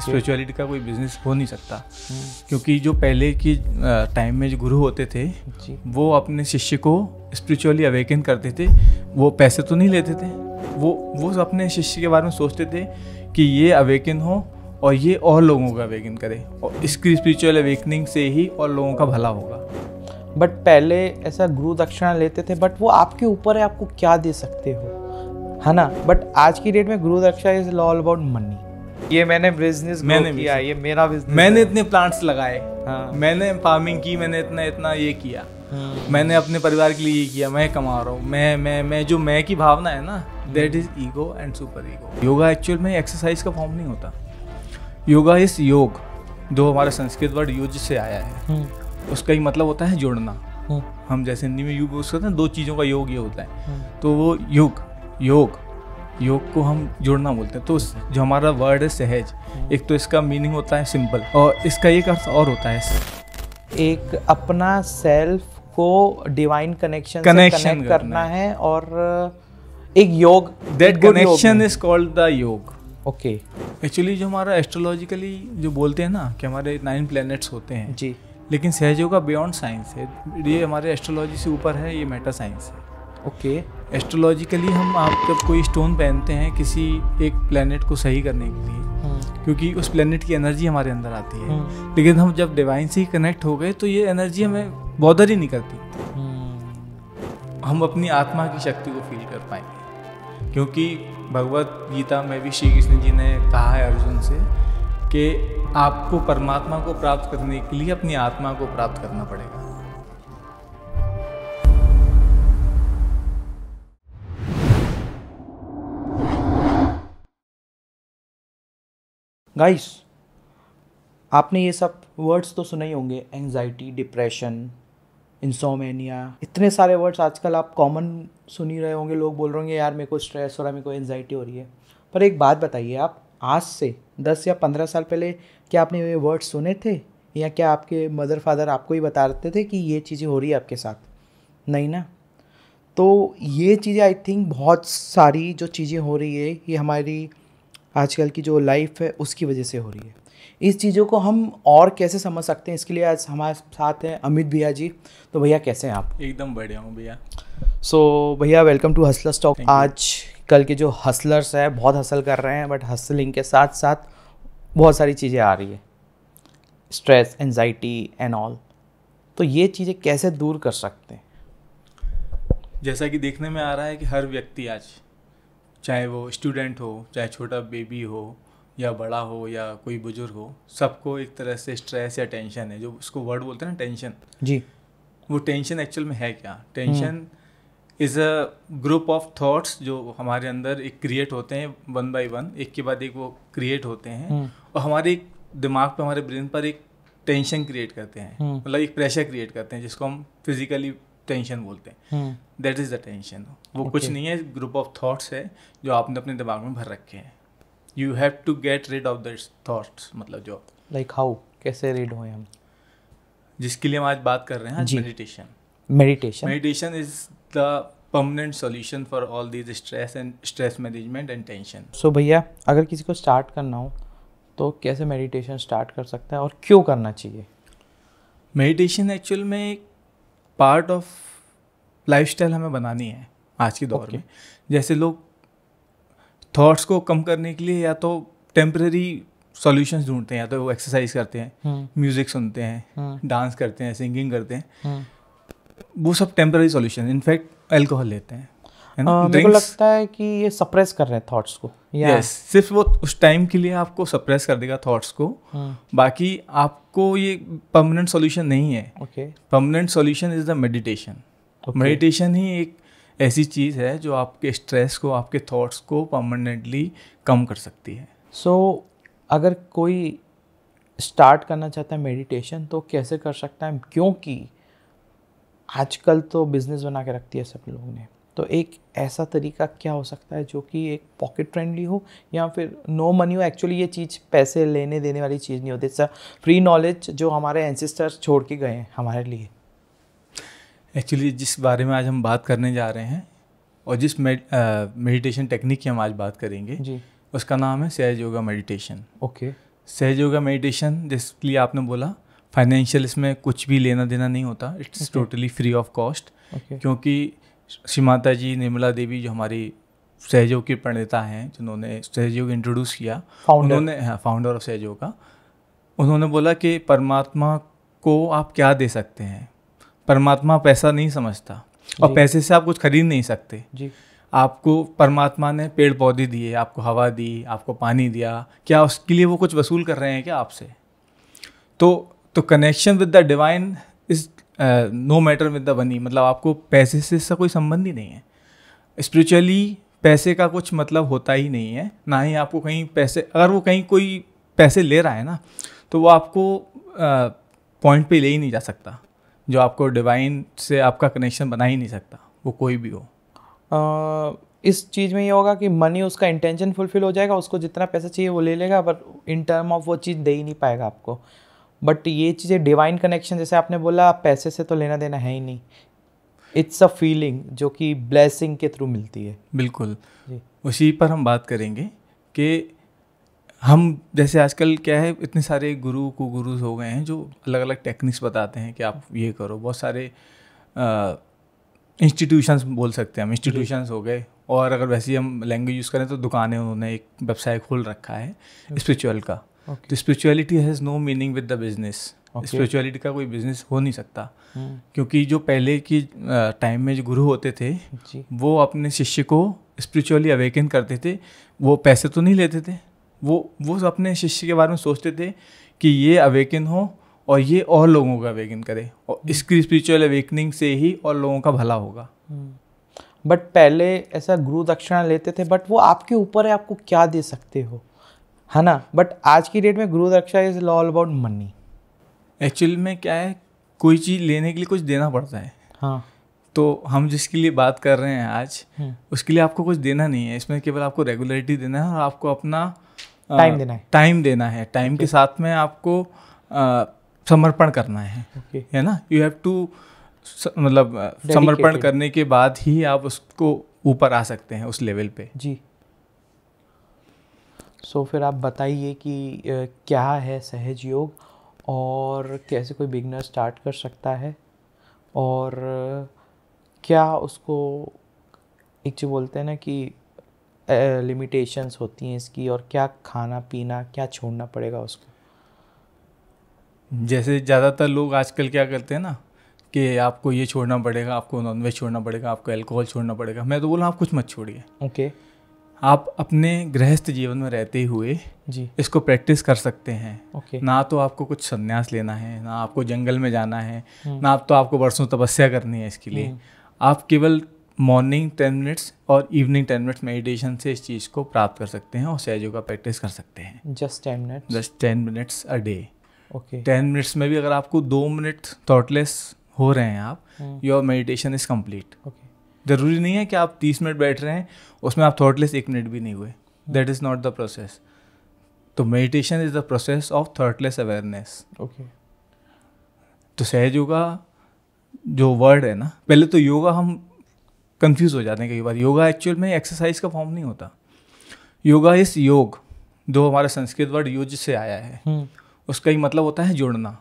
Spirituality का कोई business हो नहीं सकता, क्योंकि जो पहले की टाइम में जो गुरु होते थे वो अपने शिष्य को स्पिरिचुअली अवेकन करते थे। वो पैसे तो नहीं लेते थे, वो अपने शिष्य के बारे में सोचते थे कि ये अवेकन हो और ये और लोगों का अवेकन करे, और इसकी स्पिरिचुअल अवेकनिंग से ही और लोगों का भला होगा। बट पहले ऐसा गुरु दक्षिणा लेते थे, बट वो आपके ऊपर है, आपको क्या दे सकते हो, है ना। बट आज की डेट में गुरु दक्षिणा इज ऑल अबाउट मनी। ये मैंने बिजनेस किया, ये मेरा बिजनेस, मैंने इतने प्लांट्स लगाए, मैंने फार्मिंग की, मैंने इतना ये किया, मैंने अपने परिवार के लिए ये किया, मैं कमा रहा हूँ, मैं जो मैं की भावना है ना, that is ego and super ego. Yoga actual में एक्सरसाइज का फॉर्म नहीं होता। योगा इस योग, जो हमारा संस्कृत वर्ड युज से आया है, उसका ही मतलब होता है जोड़ना। हम जैसे हिंदी में योग यूज करते हैं, दो चीज़ों का योग ये होता है, तो वो योग को हम जोड़ना बोलते हैं। तो जो हमारा वर्ड है सहज, एक तो इसका मीनिंग होता है सिंपल, और इसका एक अर्थ और होता है, एक अपना सेल्फ को डिवाइन कनेक्शन से कनेक्ट करना है, और एक योग, that connection is called the योग। ओके। एक्चुअली जो हमारा एस्ट्रोलॉजिकली जो बोलते हैं ना कि हमारे 9 प्लैनेट्स होते हैं जी, लेकिन सहज योगा बियॉन्ड साइंस है, ये हमारे एस्ट्रोलॉजी से ऊपर है, ये मेटा साइंस है। ओके। एस्ट्रोलॉजिकली आप जब कोई स्टोन पहनते हैं किसी एक प्लैनेट को सही करने के लिए, क्योंकि उस प्लैनेट की एनर्जी हमारे अंदर आती है, लेकिन हम जब डिवाइन से ही कनेक्ट हो गए तो ये एनर्जी हमें बॉदर ही नहीं करती, हम अपनी आत्मा की शक्ति को फील कर पाएंगे। क्योंकि भगवत गीता में भी श्री कृष्ण जी ने कहा है अर्जुन से कि आपको परमात्मा को प्राप्त करने के लिए अपनी आत्मा को प्राप्त करना पड़ेगा। गाइस, आपने ये सब वर्ड्स तो सुने ही होंगे, एंजाइटी, डिप्रेशन, इंसोमेनिया, इतने सारे वर्ड्स आजकल आप कॉमन सुन ही रहे होंगे। लोग बोल रहे होंगे यार मेरे को स्ट्रेस हो रहा है, मेरे को एंजाइटी हो रही है। पर एक बात बताइए, आप आज से 10 या 15 साल पहले क्या आपने ये वर्ड्स सुने थे, या क्या आपके मदर फादर आपको ही बता रहे थे कि ये चीज़ें हो रही है आपके साथ? नहीं ना। तो ये चीज़ें आई थिंक बहुत सारी जो चीज़ें हो रही है ये हमारी आजकल की जो लाइफ है उसकी वजह से हो रही है। इस चीज़ों को हम और कैसे समझ सकते हैं, इसके लिए आज हमारे साथ हैं अमित भैया जी। तो भैया कैसे हैं आप? एकदम बढ़िया हूँ भैया। सो भैया वेलकम टू हसलर्स टॉक। आज कल के जो हसलर्स है बहुत हसल कर रहे हैं, बट हसलिंग के साथ साथ बहुत सारी चीज़ें आ रही है, स्ट्रेस, एंजाइटी एंड ऑल। तो ये चीज़ें कैसे दूर कर सकते हैं? जैसा कि देखने में आ रहा है कि हर व्यक्ति आज, चाहे वो स्टूडेंट हो, चाहे छोटा बेबी हो, या बड़ा हो, या कोई बुजुर्ग हो, सबको एक तरह से स्ट्रेस या टेंशन है। जो उसको वर्ड बोलते हैं ना टेंशन जी, वो टेंशन एक्चुअल में है क्या? Tension is a group of thoughts जो हमारे अंदर एक क्रिएट होते हैं, वन बाय वन, एक के बाद एक वो क्रिएट होते हैं, और हमारे दिमाग पे, हमारे ब्रेन पर एक टेंशन क्रिएट करते हैं, मतलब एक प्रेशर क्रिएट करते हैं, जिसको हम फिजिकली टेंशन बोलते हैं। That is the tension. वो कुछ नहीं है, ग्रुप ऑफ थॉट्स है जो आपने अपने दिमाग में भर रखे हैं। You have to get rid of this thoughts, मतलब जो लाइक हाउ, कैसे रीड हुए हम, जिसके लिए हम आज बात कर रहे हैं, meditation. Meditation is the permanent solution for all these stress management and tension. So भैया, अगर किसी को स्टार्ट करना हो तो कैसे मेडिटेशन स्टार्ट कर सकता है और क्यों करना चाहिए? मेडिटेशन एक्चुअल में एक पार्ट ऑफ लाइफस्टाइल हमें बनानी है आज के दौर में। जैसे लोग थॉट्स को कम करने के लिए या तो टेम्परेरी सॉल्यूशंस ढूंढते हैं, या तो वो एक्सरसाइज करते हैं, म्यूजिक सुनते हैं, डांस करते हैं, सिंगिंग करते हैं, वो सब टेम्परेरी सॉल्यूशन। इनफैक्ट अल्कोहल लेते हैं, है ना। मेरे को लगता है कि ये सप्रेस कर रहे हैं थॉट्स को। यस, सिर्फ वो उस टाइम के लिए आपको सप्रेस कर देगा थॉट्स को, बाकी आपको ये परमानेंट सॉल्यूशन नहीं है। Permanent solution is the meditation. Meditation ही एक ऐसी चीज़ है जो आपके स्ट्रेस को, आपके थॉट्स को परमानेंटली कम कर सकती है। सो अगर कोई स्टार्ट करना चाहता है मेडिटेशन तो कैसे कर सकता है? क्योंकि आजकल तो बिजनेस बना के रखती है सब लोगों ने, तो एक ऐसा तरीका क्या हो सकता है जो कि एक पॉकेट फ्रेंडली हो, या फिर नो मनी हो? एक्चुअली ये चीज़ पैसे लेने देने वाली चीज़ नहीं होती, इट्स अ फ्री नॉलेज जो हमारे एंसेस्टर्स छोड़ के गए हैं हमारे लिए। एक्चुअली जिस बारे में आज हम बात करने जा रहे हैं और जिस मेडिटेशन टेक्निक की हम आज बात करेंगे जी, उसका नाम है सहज योगा मेडिटेशन। ओके। सहज योगा मेडिटेशन जिसके लिए आपने बोला, फाइनेंशियल इसमें कुछ भी लेना देना नहीं होता, it's totally free of cost. क्योंकि श्री माता जी निर्मला देवी जो हमारी सहयोग की प्रणेता हैं, जिन्होंने सहयोग इंट्रोड्यूस किया, उन्होंने फाउंडर ऑफ सहयोग का, उन्होंने बोला कि परमात्मा को आप क्या दे सकते हैं। परमात्मा पैसा नहीं समझता और पैसे से आप कुछ खरीद नहीं सकते जी। आपको परमात्मा ने पेड़ पौधे दिए, आपको हवा दी, आपको पानी दिया, क्या उसके लिए वो कुछ वसूल कर रहे हैं क्या आपसे? तो connection with the divine is no matter with the money, मतलब आपको पैसे से इसका कोई संबंध ही नहीं है। स्पिरिचुअली पैसे का कुछ मतलब होता ही नहीं है, ना ही आपको कहीं पैसे, अगर वो कहीं कोई पैसे ले रहा है ना, तो वो आपको पॉइंट पे ले ही नहीं जा सकता, जो आपको डिवाइन से आपका कनेक्शन बना ही नहीं सकता, वो कोई भी हो। इस चीज़ में ये होगा कि मनी उसका इंटेंशन फुलफिल हो जाएगा, उसको जितना पैसा चाहिए वो ले लेगा, बट इन टर्म ऑफ वो चीज़ दे ही नहीं पाएगा आपको। बट ये चीज़ें डिवाइन कनेक्शन, जैसे आपने बोला, पैसे से तो लेना देना है ही नहीं, इट्स अ फीलिंग जो कि ब्लेसिंग के थ्रू मिलती है। बिल्कुल जी। उसी पर हम बात करेंगे कि हम जैसे आजकल क्या है, इतने सारे गुरुज हो गए हैं जो अलग अलग टेक्निक्स बताते हैं कि आप ये करो। बहुत सारे इंस्टीट्यूशंस बोल सकते हैं हम, इंस्टीट्यूशंस हो गए, और अगर वैसे ही हम लैंग्वेज यूज़ करें तो दुकानें, उन्होंने एक व्यवसाय खोल रखा है स्पिरिचुअल का। तो spirituality has no meaning with the business. Spirituality का कोई बिजनेस हो नहीं सकता, क्योंकि जो पहले की टाइम में जो गुरु होते थे वो अपने शिष्य को स्पिरिचुअली अवेकन करते थे। वो पैसे तो नहीं लेते थे, वो अपने शिष्य के बारे में सोचते थे कि ये अवेकन हो और ये और लोगों का अवेकन करे, और इसकी स्पिरिचुअल अवेकनिंग से ही और लोगों का भला होगा। बट पहले ऐसा गुरु दक्षिणा लेते थे, बट वो आपके ऊपर है, आपको क्या दे सकते हो, है ना। बट आज की डेट में गुरु दक्षिणा is all about money. Actual में क्या है, कोई चीज़ लेने के लिए कुछ देना पड़ता है। हाँ। तो हम जिसके लिए बात कर रहे हैं आज, उसके लिए आपको कुछ देना नहीं है, इसमें केवल आपको रेगुलरिटी देना है और आपको अपना टाइम देना है। टाइम के साथ में आपको समर्पण करना है, है ना। यू हैव टू, मतलब समर्पण करने के बाद ही आप उसको ऊपर आ सकते हैं उस लेवल पे जी। सो फिर आप बताइए कि क्या है सहज योग और कैसे कोई बिगनर स्टार्ट कर सकता है, और क्या उसको, एक चीज़ बोलते हैं ना कि लिमिटेशंस होती हैं इसकी, और क्या खाना पीना क्या छोड़ना पड़ेगा उसको। जैसे ज़्यादातर लोग आजकल क्या करते हैं ना कि आपको ये छोड़ना पड़ेगा, आपको नॉनवेज छोड़ना पड़ेगा, आपको अल्कोहल छोड़ना पड़ेगा। मैं तो बोला आप कुछ मत छोड़िए। ओके। आप अपने गृहस्थ जीवन में रहते हुए जी इसको प्रैक्टिस कर सकते हैं। ना तो आपको कुछ संन्यास लेना है, ना आपको जंगल में जाना है, ना तो आपको वर्षों तपस्या करनी है इसके लिए। आप केवल मॉर्निंग 10 मिनट्स और इवनिंग 10 मिनट्स मेडिटेशन से इस चीज़ को प्राप्त कर सकते हैं और सहज योगा प्रैक्टिस कर सकते हैं। Just 10 minutes a day. Okay. 10 minutes में भी अगर आपको 2 मिनट थॉटलेस हो रहे हैं आप, योर मेडिटेशन इज कम्प्लीट। ज़रूरी नहीं है कि आप 30 मिनट बैठ रहे हैं, उसमें आप थॉटलेस 1 मिनट भी नहीं हुए, that is not the process. तो meditation is the process of thoughtless awareness. Okay. तो सहज योगा जो वर्ड है ना, पहले तो योगा हम कंफ्यूज हो जाते हैं कई बार। योगा एक्चुअल में एक्सरसाइज का फॉर्म नहीं होता। योगा इस योग, जो हमारा संस्कृत वर्ड युज से आया है, उसका ही मतलब होता है जोड़ना।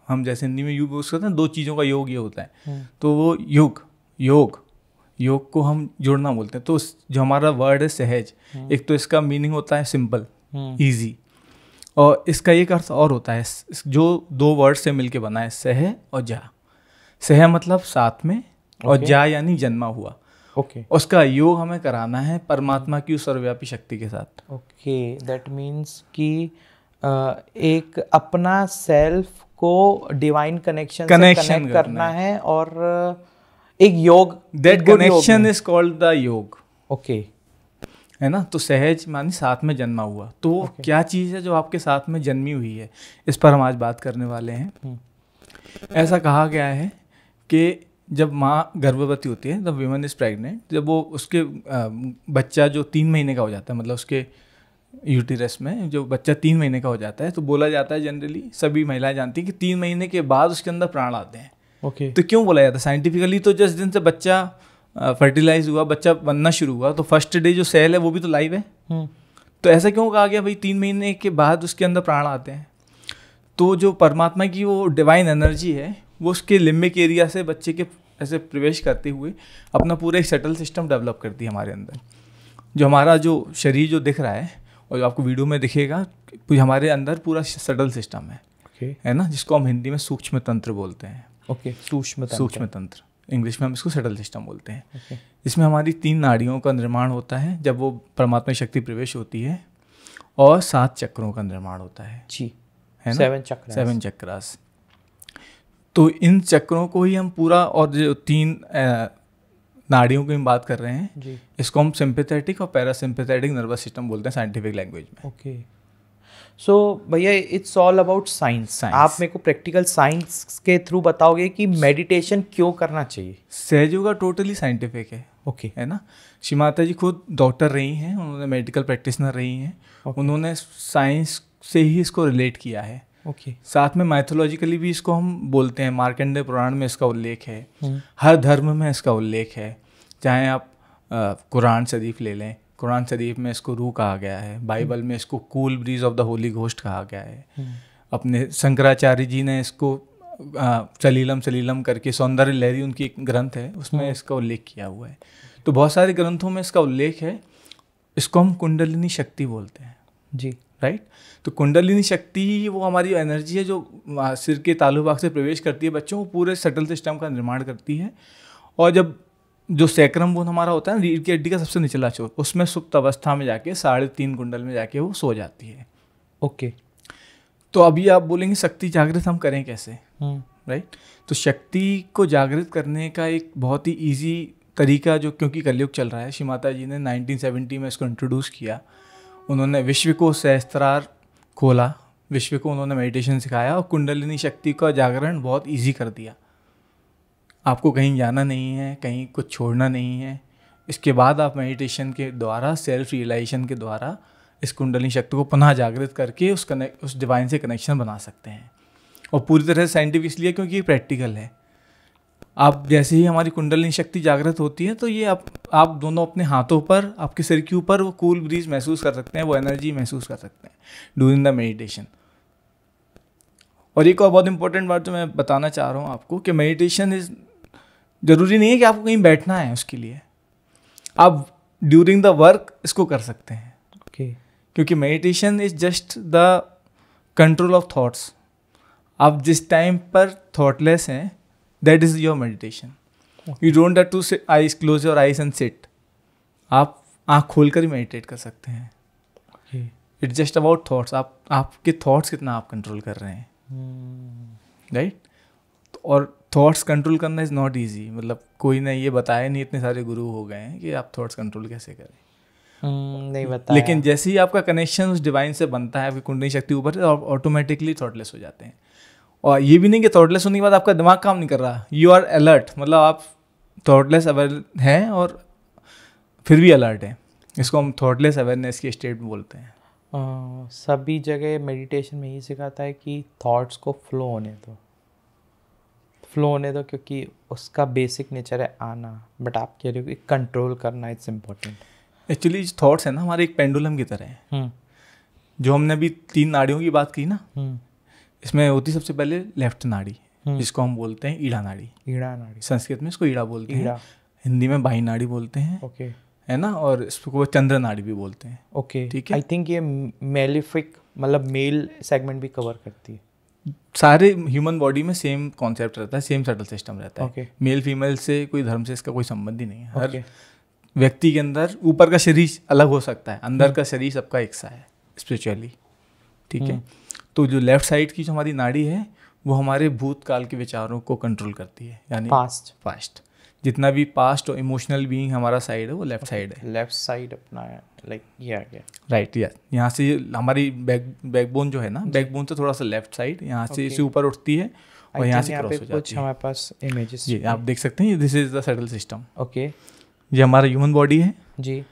हम जैसे हिंदी में योग यूज करते हैं, 2 चीज़ों का योग ये होता है, तो वो योग को हम जोड़ना बोलते हैं। तो जो हमारा वर्ड है सहज, एक तो इसका मीनिंग होता है सिंपल, इजी, और इसका एक अर्थ और होता है जो 2 वर्ड से मिलके बना है, सह और जा। सह मतलब साथ में, और जा यानी जन्मा हुआ। ओके। उसका योग हमें कराना है परमात्मा की सर्वव्यापी शक्ति के साथ। ओके, दैट मीन्स कि एक अपना सेल्फ को डिवाइन कनेक्शन से कनेक्ट करना है, और एक योग, that connection is called the योग। ओके, है ना। तो सहज मानी साथ में जन्मा हुआ। तो क्या चीज़ है जो आपके साथ में जन्मी हुई है, इस पर हम आज बात करने वाले हैं। ऐसा कहा गया है कि जब माँ गर्भवती होती है, द वीमन इज प्रेग्नेंट, जब वो उसके बच्चा जो 3 महीने का हो जाता है, मतलब उसके यूटिरस में जो बच्चा 3 महीने का हो जाता है, तो बोला जाता है, जनरली सभी महिलाएं जानती हैं कि 3 महीने के बाद उसके अंदर प्राण आते हैं। ओके। तो क्यों बोला जाता है साइंटिफिकली? तो जिस दिन से बच्चा फर्टिलाइज हुआ, बच्चा बनना शुरू हुआ, तो फर्स्ट डे जो सेल है वो भी तो लाइव है। तो ऐसा क्यों कहा गया भाई 3 महीने के बाद उसके अंदर प्राण आते हैं? तो जो परमात्मा की वो डिवाइन एनर्जी है वो उसके लिम्बिक एरिया से बच्चे के ऐसे प्रवेश करते हुए अपना पूरा एक सटल सिस्टम डेवलप करती है हमारे अंदर। जो हमारा जो शरीर जो दिख रहा है और जो आपको वीडियो में दिखेगा, हमारे अंदर पूरा सटल सिस्टम है, है ना, जिसको हम हिंदी में सूक्ष्म तंत्र बोलते हैं। सूक्ष्म तंत्र, इंग्लिश में हम इसको सटल सिस्टम बोलते हैं। इसमें हमारी 3 नाड़ियों का निर्माण होता है जब वो परमात्मा की शक्ति प्रवेश होती है, और 7 चक्रों का निर्माण होता है जी, है ना, 7 चक्रास। तो इन चक्रों को ही हम पूरा, और जो 3 नाड़ियों की हम बात कर रहे हैं जी, इसको हम सिंपैथेटिक और पैरासिम्पैथेटिक नर्वस सिस्टम बोलते हैं साइंटिफिक लैंग्वेज में। ओके, सो भैया इट्स ऑल अबाउट साइंस। आप मेरे को प्रैक्टिकल साइंस के थ्रू बताओगे कि मेडिटेशन क्यों करना चाहिए? सहज योगा टोटली साइंटिफिक है। ओके, है ना। श्री माता जी खुद डॉक्टर रही हैं, उन्होंने मेडिकल प्रैक्टिशनर रही हैं, उन्होंने साइंस से ही इसको रिलेट किया है। साथ में माइथोलॉजिकली भी इसको हम बोलते हैं, मार्कंडेय पुराण में इसका उल्लेख है, हर धर्म में इसका उल्लेख है। चाहे आप कुरान शरीफ ले लें, कुरान शरीफ में इसको रूह कहा गया है, बाइबल में इसको cool bridge of the Holi ghost कहा गया है, अपने शंकराचार्य जी ने इसको सलीलम सलीलम करके सौंदर्य लहरी उनकी एक ग्रंथ है उसमें इसका उल्लेख किया हुआ है। तो बहुत सारे ग्रंथों में इसका उल्लेख है। इसको हम कुंडलिनी शक्ति बोलते हैं जी, राइट। तो कुंडलिनी शक्ति ही वो हमारी एनर्जी है जो सिर के तालु भाग से प्रवेश करती है बच्चों को, पूरे सटल सिस्टम का निर्माण करती है। और जब जो सैक्रम बोन हमारा होता है रीढ़ की हड्डी का सबसे निचला छोर, उसमें सुप्त अवस्था में जाके 3.5 कुंडल में जाके वो सो जाती है। ओके, तो अभी आप बोलेंगे शक्ति जागृत हम करें कैसे, राइट। तो शक्ति को जागृत करने का एक बहुत ही ईजी तरीका, जो क्योंकि कलयुग चल रहा है, श्री माता जी ने 1970 में इसको इंट्रोड्यूस किया। उन्होंने विश्व को सहस्त्रार खोला, विश्व को उन्होंने मेडिटेशन सिखाया और कुंडलिनी शक्ति का जागरण बहुत इजी कर दिया। आपको कहीं जाना नहीं है, कहीं कुछ छोड़ना नहीं है। इसके बाद आप मेडिटेशन के द्वारा, सेल्फ रियलाइजेशन के द्वारा इस कुंडलिनी शक्ति को पुनः जागृत करके उस डिवाइन से कनेक्शन बना सकते हैं। और पूरी तरह से साइंटिफिक इसलिए क्योंकि ये प्रैक्टिकल है। आप जैसे ही हमारी कुंडलिनी शक्ति जागृत होती है तो ये आप दोनों अपने हाथों पर, आपके सिर के ऊपर वो कूल ब्रीज महसूस कर सकते हैं, वो एनर्जी महसूस कर सकते हैं ड्यूरिंग द मेडिटेशन। और एक और बहुत इंपॉर्टेंट बात जो मैं बताना चाह रहा हूँ आपको कि मेडिटेशन ज़रूरी नहीं है कि आपको कहीं बैठना है उसके लिए, आप ड्यूरिंग द वर्क इसको कर सकते हैं। क्योंकि meditation is just the control of thoughts. आप जिस टाइम पर थॉटलेस हैं, that is your meditation. You don't have two eyes, close your eyes and sit. आप आँख खोल कर ही मेडिटेट कर सकते हैं। It's just about thoughts. आपके थॉट्स कितना आप कंट्रोल कर रहे हैं, राइट। और थॉट्स कंट्रोल करना इज़ नॉट ईजी। मतलब कोई ने ये बताया नहीं, इतने सारे गुरु हो गए हैं कि आप थॉट्स कंट्रोल कैसे करें, नहीं बताया। लेकिन जैसे ही आपका कनेक्शन उस डिवाइन से बनता है, आपकी कुंडली शक्ति ऊपर, ऑटोमेटिकली थॉटलेस हो जाते हैं। और ये भी नहीं कि थॉटलेस होने के बाद आपका दिमाग काम नहीं कर रहा, यू आर अलर्ट। मतलब आप थॉटलेस अवेयर हैं और फिर भी अलर्ट हैं। इसको हम थॉटलेस अवेयरनेस की स्टेट बोलते हैं। सभी जगह मेडिटेशन में यही सिखाता है कि थॉट्स को फ्लो होने दो, क्योंकि उसका बेसिक नेचर है आना। बट आप कह रहे हो कि कंट्रोल करना इट्स इम्पोर्टेंट। एक्चुअली थॉट्स है ना हमारे एक पेंडुलम की तरह है। जो हमने अभी 3 नाड़ियों की बात की ना, इसमें होती सबसे पहले लेफ्ट नाड़ी, जिसको हम बोलते हैं ईड़ा नाड़ी। संस्कृत में इसको ईड़ा बोलते हैं, हिंदी में बाई नाड़ी बोलते हैं, ओके, है ना। और इसको चंद्र नाड़ी भी बोलते हैं, ओके, ठीक है। आई थिंक ये मेलिफिक, मतलब मेल सेगमेंट भी कवर करती है। सारे ह्यूमन बॉडी में सेम कॉन्सेप्ट रहता है, सेम सटल सिस्टम रहता है। मेल फीमेल से कोई धर्म से इसका कोई संबंध ही नहीं है। हर व्यक्ति के अंदर ऊपर का शरीर अलग हो सकता है, अंदर का शरीर सबका एक सा है स्पिरिचुअली, ठीक है। तो जो लेफ्ट साइड की जो हमारी नाड़ी है वो हमारे भूतकाल के विचारों को कंट्रोल करती है, यानी पास्ट जितना भी पास्ट और इमोशनल बीइंग हमारा साइड है वो लेफ्ट साइड है। लेफ्ट साइड अपना लाइक ये आ गया, राइट। यहाँ से हमारी बैकबोन जो है ना, बैकबोन से थोड़ा सा लेफ्ट साइड यहाँ से इसे ऊपर उठती है और यहाँ से क्रॉस हो जाती है। हमारे पास इमेजेस जी आप देख सकते हैं, this is the subtle system. Okay, ये हमारा ह्यूमन बॉडी है जी।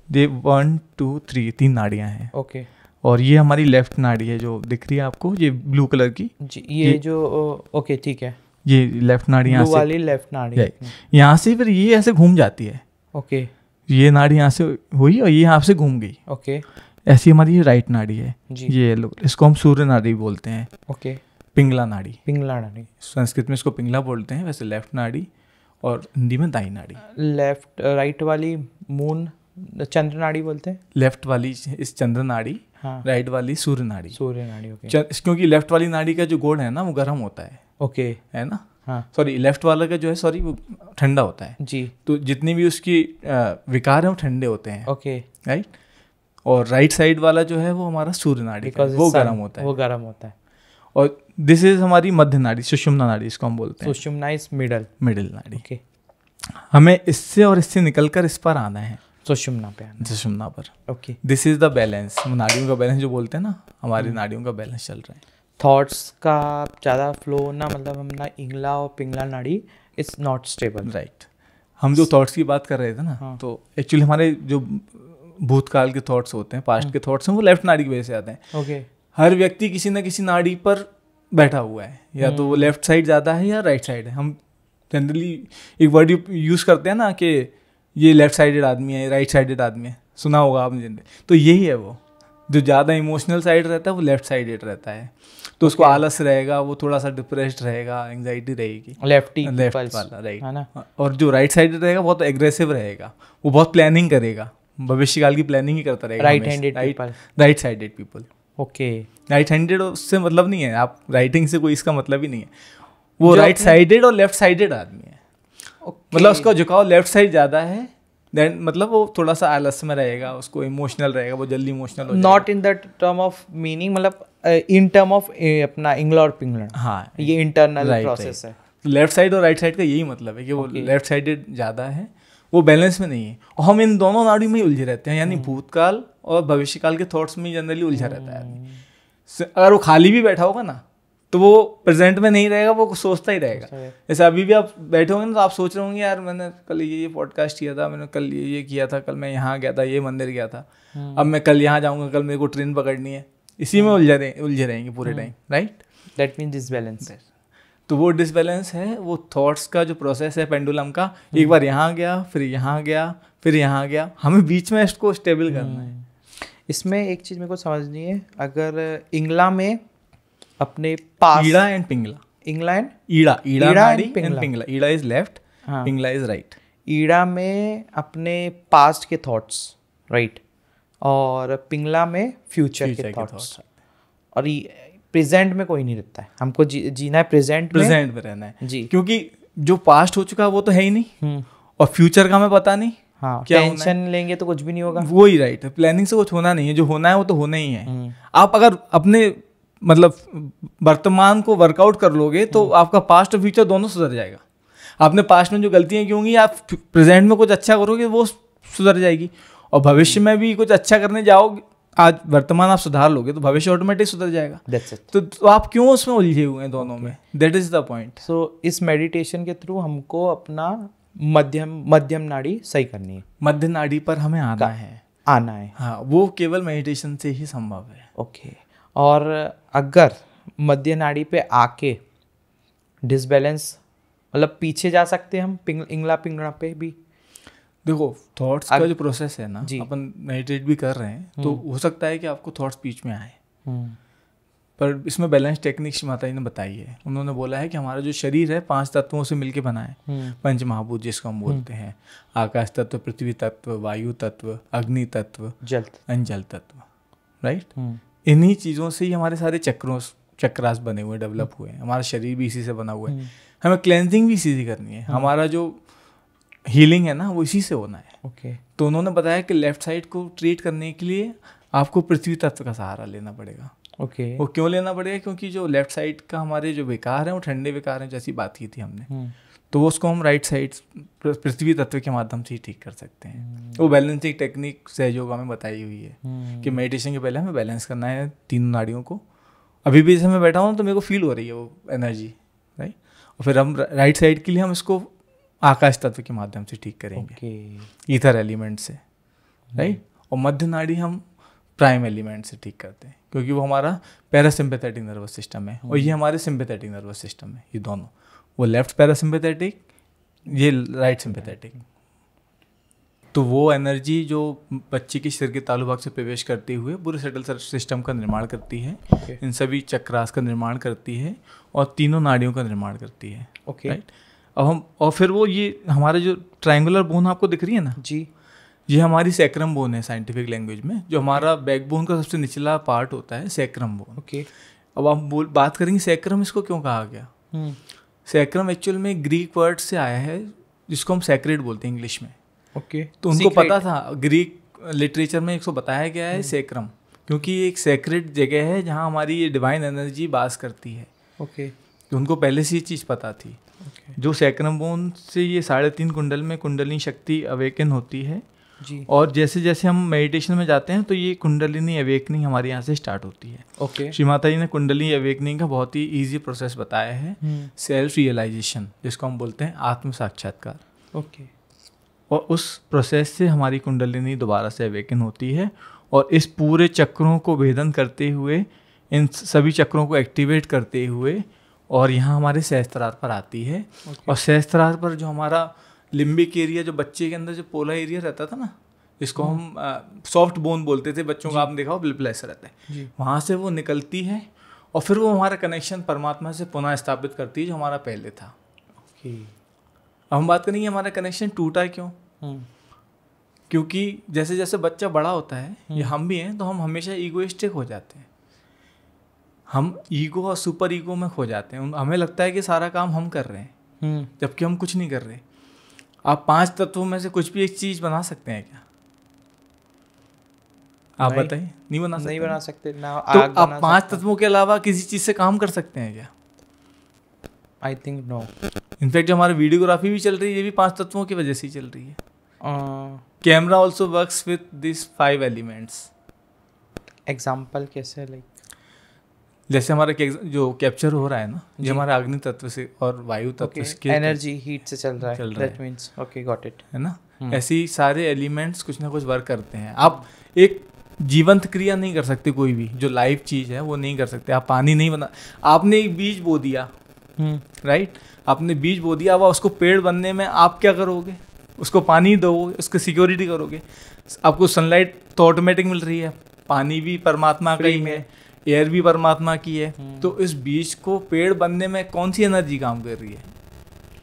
ये 1 2 3 3 नाड़ियाँ हैं। ओके, और ये हमारी लेफ्ट नाड़ी है जो दिख रही है आपको, ये ब्लू कलर की जी। ये जो ओके ठीक है, ये लेफ्ट नाड़ी यहाँ से, वाली लेफ्ट नाड़ी यहाँ से फिर ये ऐसे घूम जाती है। ओके, ये नाड़ी यहाँ से हुई और ये यहाँ से घूम गई। ओके, ऐसी हमारी राइट नाड़ी है जी। ये लोग, इसको हम सूर्य नाड़ी बोलते हैं। ओके, पिंगला नाड़ी, पिंगला नाड़ी। संस्कृत में इसको पिंगला बोलते हैं, वैसे लेफ्ट नाड़ी, और हिंदी में दाई नाड़ी। लेफ्ट राइट वाली मून चंद्र नाड़ी बोलते हैं। लेफ्ट वाली इस चंद्र नाड़ी, हाँ, राइट वाली सूर्य नाड़ी। सूर्य नाड़ी। ओके, क्योंकि लेफ्ट वाली नाड़ी का जो गोड़ है ना वो गर्म होता है। ओके, है ना, हाँ सॉरी लेफ्ट वाला का जो है सॉरी वो ठंडा होता है। जी, तो जितनी भी उसकी विकार है वो ठंडे होते हैं। ओके। राइट, और राइट साइड वाला जो है वो हमारा सूर्य नाड़ी का है, वो गर्म होता है। वो गर्म होता है। और दिस इज हमारी मध्य नाड़ी, सुषुम्ना नाड़ी इसको हम बोलते हैं। सुषुम्ना इज मिडल, मिडिल नाड़ी। ओके। हमें इससे और इससे निकलकर इस पर आना है, सुषुम्ना पे आना, सुषुम्ना पर। Okay. This is the balance, नाड़ियों का बैलेंस जो बोलते हैं ना, हमारी नाड़ियों का बैलेंस चल रहा है। थॉट्स का ज़्यादा फ्लो ना, मतलब हम ना इंगला और पिंगला नाड़ी इज नॉट स्टेबल। राइट, हम जो थॉट्स की बात कर रहे थे ना, हाँ। तो एक्चुअली हमारे जो भूतकाल के थॉट्स होते हैं, पास्ट के थॉट्स हैं, वो लेफ्ट नाड़ी की वजह से आते हैं। ओके, हर व्यक्ति किसी ना किसी नाड़ी पर बैठा हुआ है, या तो वो लेफ्ट साइड ज़्यादा है या राइट साइड है। हम जनरली एक वर्ड यूज़ करते हैं ना कि ये लेफ्ट साइडेड आदमी है, राइट साइडेड आदमी है, सुना होगा आपने जनरली। तो यही है, वो जो ज़्यादा इमोशनल साइड रहता है वो लेफ्ट साइडेड रहता है, तो उसको आलस रहेगा, वो थोड़ा सा डिप्रेस्ड रहेगा, एंग्जाइटी रहेगी। लेफ्टी लेफ्ट पल्स वाला, राइट है ना। और जो राइट साइडेड रहेगा बहुत एग्रेसिव रहेगा, वो बहुत प्लानिंग करेगा, भविष्यकाल की प्लानिंग ही करता रहेगा। Right handed people, right sided people. Okay. Right handed उससे मतलब नहीं है, आप राइटिंग से कोई इसका मतलब ही नहीं है। वो जो राइट साइडेड और लेफ्ट साइडेड आदमी है, मतलब उसका झुकाव लेफ्ट साइड ज़्यादा है, देन मतलब वो थोड़ा सा आलस में रहेगा, उसको इमोशनल रहेगा, वो जल्दी इमोशनल हो जाएगा। Not in the term of meaning, मतलब इन टर्म ऑफ अपना इंगला और पिंगला। हाँ, ये इंटरनल right, प्रोसेस है। लेफ्ट साइड और राइट साइड का यही मतलब है कि वो Okay. लेफ्ट साइडेड ज़्यादा है, वो बैलेंस में नहीं है, और हम इन दोनों नाड़ी में ही उलझे रहते हैं, यानी भूतकाल और भविष्यकाल के थॉट्स में जनरली उलझा रहता है आदमी। अगर वो खाली भी बैठा होगा ना, तो वो प्रेजेंट में नहीं रहेगा, वो सोचता ही रहेगा। जैसे अभी भी आप बैठे होंगे ना, तो आप सोच रहे होंगे यार मैंने कल ये पॉडकास्ट किया था, मैंने कल ये किया था, कल मैं यहाँ गया था, ये मंदिर गया था, अब मैं कल यहाँ जाऊँगा, कल मेरे को ट्रेन पकड़नी है, इसी में उलझे रहेंगे पूरे time. Right, that means disbalance. तो वो डिसबैलेंस है, वो थॉट्स का जो प्रोसेस है पेंडुलम का, एक बार यहाँ गया, फिर यहाँ गया, फिर यहाँ गया, हमें बीच में इसको स्टेबल करना है। इसमें एक चीज़ मेरे को समझनी है, अगर इंगला में अपने पास, Ida and Pingala, Ingala and Ida nadi and and Pingala, Ida is left, हाँ। Pingala is right. ईड़ा में अपने पास्ट के थॉट्स, राइट, और पिंगला में फ्यूचर के थॉट्स, और प्रेजेंट में कोई नहीं रहता है, हमको जीना है प्रेजेंट में रहना है जी, क्योंकि जो पास्ट हो चुका है वो तो है ही नहीं, और फ्यूचर का हमें पता नहीं। हाँ, क्या टेंशन लेंगे तो कुछ भी नहीं होगा। वो ही राइट है, प्लानिंग से कुछ होना नहीं है, जो होना है वो तो होना ही है। आप अगर अपने मतलब वर्तमान को वर्कआउट कर लोगे तो आपका पास्ट और फ्यूचर दोनों सुधर जाएगा। आपने पास्ट में जो गलतियां की होंगी, आप प्रेजेंट में कुछ अच्छा करोगे वो सुधर जाएगी, और भविष्य में भी कुछ अच्छा करने जाओगे, आज वर्तमान आप सुधार लोगे तो भविष्य ऑटोमेटिक सुधर जाएगा। That's it. तो आप क्यों उसमें उलझे हुए हैं दोनों में, दैट इज द पॉइंट। सो इस मेडिटेशन के थ्रू हमको अपना मध्यम नाड़ी सही करनी है, मध्य नाड़ी पर हमें आना है। हाँ, वो केवल मेडिटेशन से ही संभव है। ओके। और अगर मध्य नाड़ी पे आके डिसबैलेंस, मतलब पीछे जा सकते हैं हम इंगला पिंगला पे भी। देखो थॉट्स का जो प्रोसेस है ना, अपन मेडिटेट भी कर रहे हैं तो हो सकता है कि आपको थॉट्स बीच में आए, पर इसमें बैलेंस टेक्निक्स माता जी ने बताई है। उन्होंने बोला है कि हमारा जो शरीर है 5 तत्वों से मिलके बना है, पंच महाभूत जिसको हम बोलते हैं, आकाश तत्व, पृथ्वी तत्व, वायु तत्व, अग्नि तत्व, जल तत्व, राइट। इन्हीं चीज़ों से ही हमारे सारे चक्रास बने हुए, डेवलप हुए हैं, हमारा शरीर भी इसी से बना हुआ है। हमें क्लेंजिंग भी इसी से करनी है, हमारा जो हीलिंग है ना वो इसी से होना है। ओके। तो उन्होंने बताया कि लेफ्ट साइड को ट्रीट करने के लिए आपको पृथ्वी तत्व का सहारा लेना पड़ेगा। ओके। वो क्यों लेना पड़ेगा? क्योंकि जो लेफ्ट साइड का हमारे जो विकार हैं वो ठंडे विकार हैं, जैसी बात की थी हमने, तो उसको हम राइट साइड पृथ्वी तत्व के माध्यम से ही ठीक कर सकते हैं। वो बैलेंसिंग टेक्निक सहयोग में बताई हुई है कि मेडिटेशन के पहले हमें बैलेंस करना है तीनों नाड़ियों को। अभी भी जैसे मैं बैठा हूँ तो मेरे को फील हो रही है वो एनर्जी, राइट। और फिर हम राइट साइड के लिए हम इसको आकाश तत्व के माध्यम से ठीक करेंगे, ईथर एलिमेंट से, राइट। और मध्य नाड़ी हम प्राइम एलिमेंट से ठीक करते हैं, क्योंकि वो हमारा पैरासिम्पैथेटिक नर्वस सिस्टम है और ये हमारे सिम्पैथेटिक नर्वस सिस्टम है। ये दोनों, वो लेफ्ट पैरासिम्पैथेटिक, ये राइट सिम्पैथेटिक। तो वो एनर्जी जो बच्चे के शरीर के तालु भाग से प्रवेश करते हुए पूरे सेटल सिस्टम का निर्माण करती है, इन सभी चक्रास का निर्माण करती है और तीनों नाड़ियों का निर्माण करती है। राइट। अब हम और फिर वो ये हमारे जो ट्रायंगुलर बोन आपको दिख रही है ना जी, ये हमारी सैक्रम बोन है साइंटिफिक लैंग्वेज में। जो हमारा बैकबोन का सबसे निचला पार्ट होता है सैक्रम बोन। ओके। अब हम बात करेंगे सैक्रम इसको क्यों कहा गया। सैक्रम एक्चुअल में ग्रीक वर्ड से आया है जिसको हम सैक्रेड बोलते हैं इंग्लिश में। ओके। तो उनको पता था, ग्रीक लिटरेचर में इसको बताया गया है सैक्रम, क्योंकि ये एक सैक्रेड जगह है जहाँ हमारी ये डिवाइन एनर्जी वास करती है। ओके। तो उनको पहले से ये चीज़ पता थी। जो सैक्रम बोन से ये 3.5 कुंडल में कुंडलिनी शक्ति अवेकन होती है जी। और जैसे जैसे हम मेडिटेशन में जाते हैं तो ये कुंडलिनी अवेकनिंग हमारे यहाँ से स्टार्ट होती है। ओके। श्री माता जी ने कुंडलिनी अवेकनिंग का बहुत ही इजी प्रोसेस बताया है, सेल्फ रियलाइजेशन, जिसको हम बोलते हैं आत्म साक्षात्कार। ओके। और उस प्रोसेस से हमारी कुंडलिनी दोबारा से अवेकन होती है और इस पूरे चक्रों को भेदन करते हुए, इन सभी चक्रों को एक्टिवेट करते हुए और यहाँ हमारे सहस्त्रार पर आती है। और सहस्त्रार पर जो हमारा लिम्बिक एरिया, जो बच्चे के अंदर जो पोला एरिया रहता था ना, जिसको हम सॉफ्ट बोन बोलते थे, बच्चों का आपने देखा हो बिल्कुल ऐसा रहता है, वहाँ से वो निकलती है और फिर वो हमारा कनेक्शन परमात्मा से पुनः स्थापित करती है जो हमारा पहले था। ओके। अब हम बात करेंगे हमारा कनेक्शन टूटा क्यों। क्योंकि जैसे जैसे बच्चा बड़ा होता है, या हम भी हैं, तो हम हमेशा ईगोइस्टिक हो जाते हैं। हम ईगो और सुपर ईगो में खो जाते हैं। हमें लगता है कि सारा काम हम कर रहे हैं, जबकि हम कुछ नहीं कर रहे। आप 5 तत्वों में से कुछ भी एक चीज बना सकते हैं क्या? आप बताइए। नहीं बना सकते। नहीं बना सकते ना। तो आप 5 तत्वों के अलावा किसी चीज से काम कर सकते हैं क्या? I think no. इनफैक्ट जो हमारी वीडियोग्राफी भी चल रही है, ये भी 5 तत्वों की वजह से ही चल रही है। Camera also works with this 5 elements. Example कैसे? लाइक जैसे हमारा जो कैप्चर हो रहा है ना, ये हमारा अग्नि तत्व से और वायु तत्व से एनर्जी हीट से चल रहा है। That means okay, got it, है ना। ऐसे ही सारे एलिमेंट्स कुछ ना कुछ वर्क करते हैं। आप एक जीवंत क्रिया नहीं कर सकते, कोई भी जो लाइव चीज है वो नहीं कर सकते। आप पानी नहीं बना, आपने एक बीज बो दिया, राइट, आपने बीज बो दिया, अब उसको पेड़ बनने में आप क्या करोगे? उसको पानी दोगे, उसको सिक्योरिटी करोगे। आपको सनलाइट तो ऑटोमेटिक मिल रही है, पानी भी परमात्मा का ही है, एयर भी परमात्मा की है। तो इस बीज को पेड़ बनने में कौन सी एनर्जी काम कर रही है?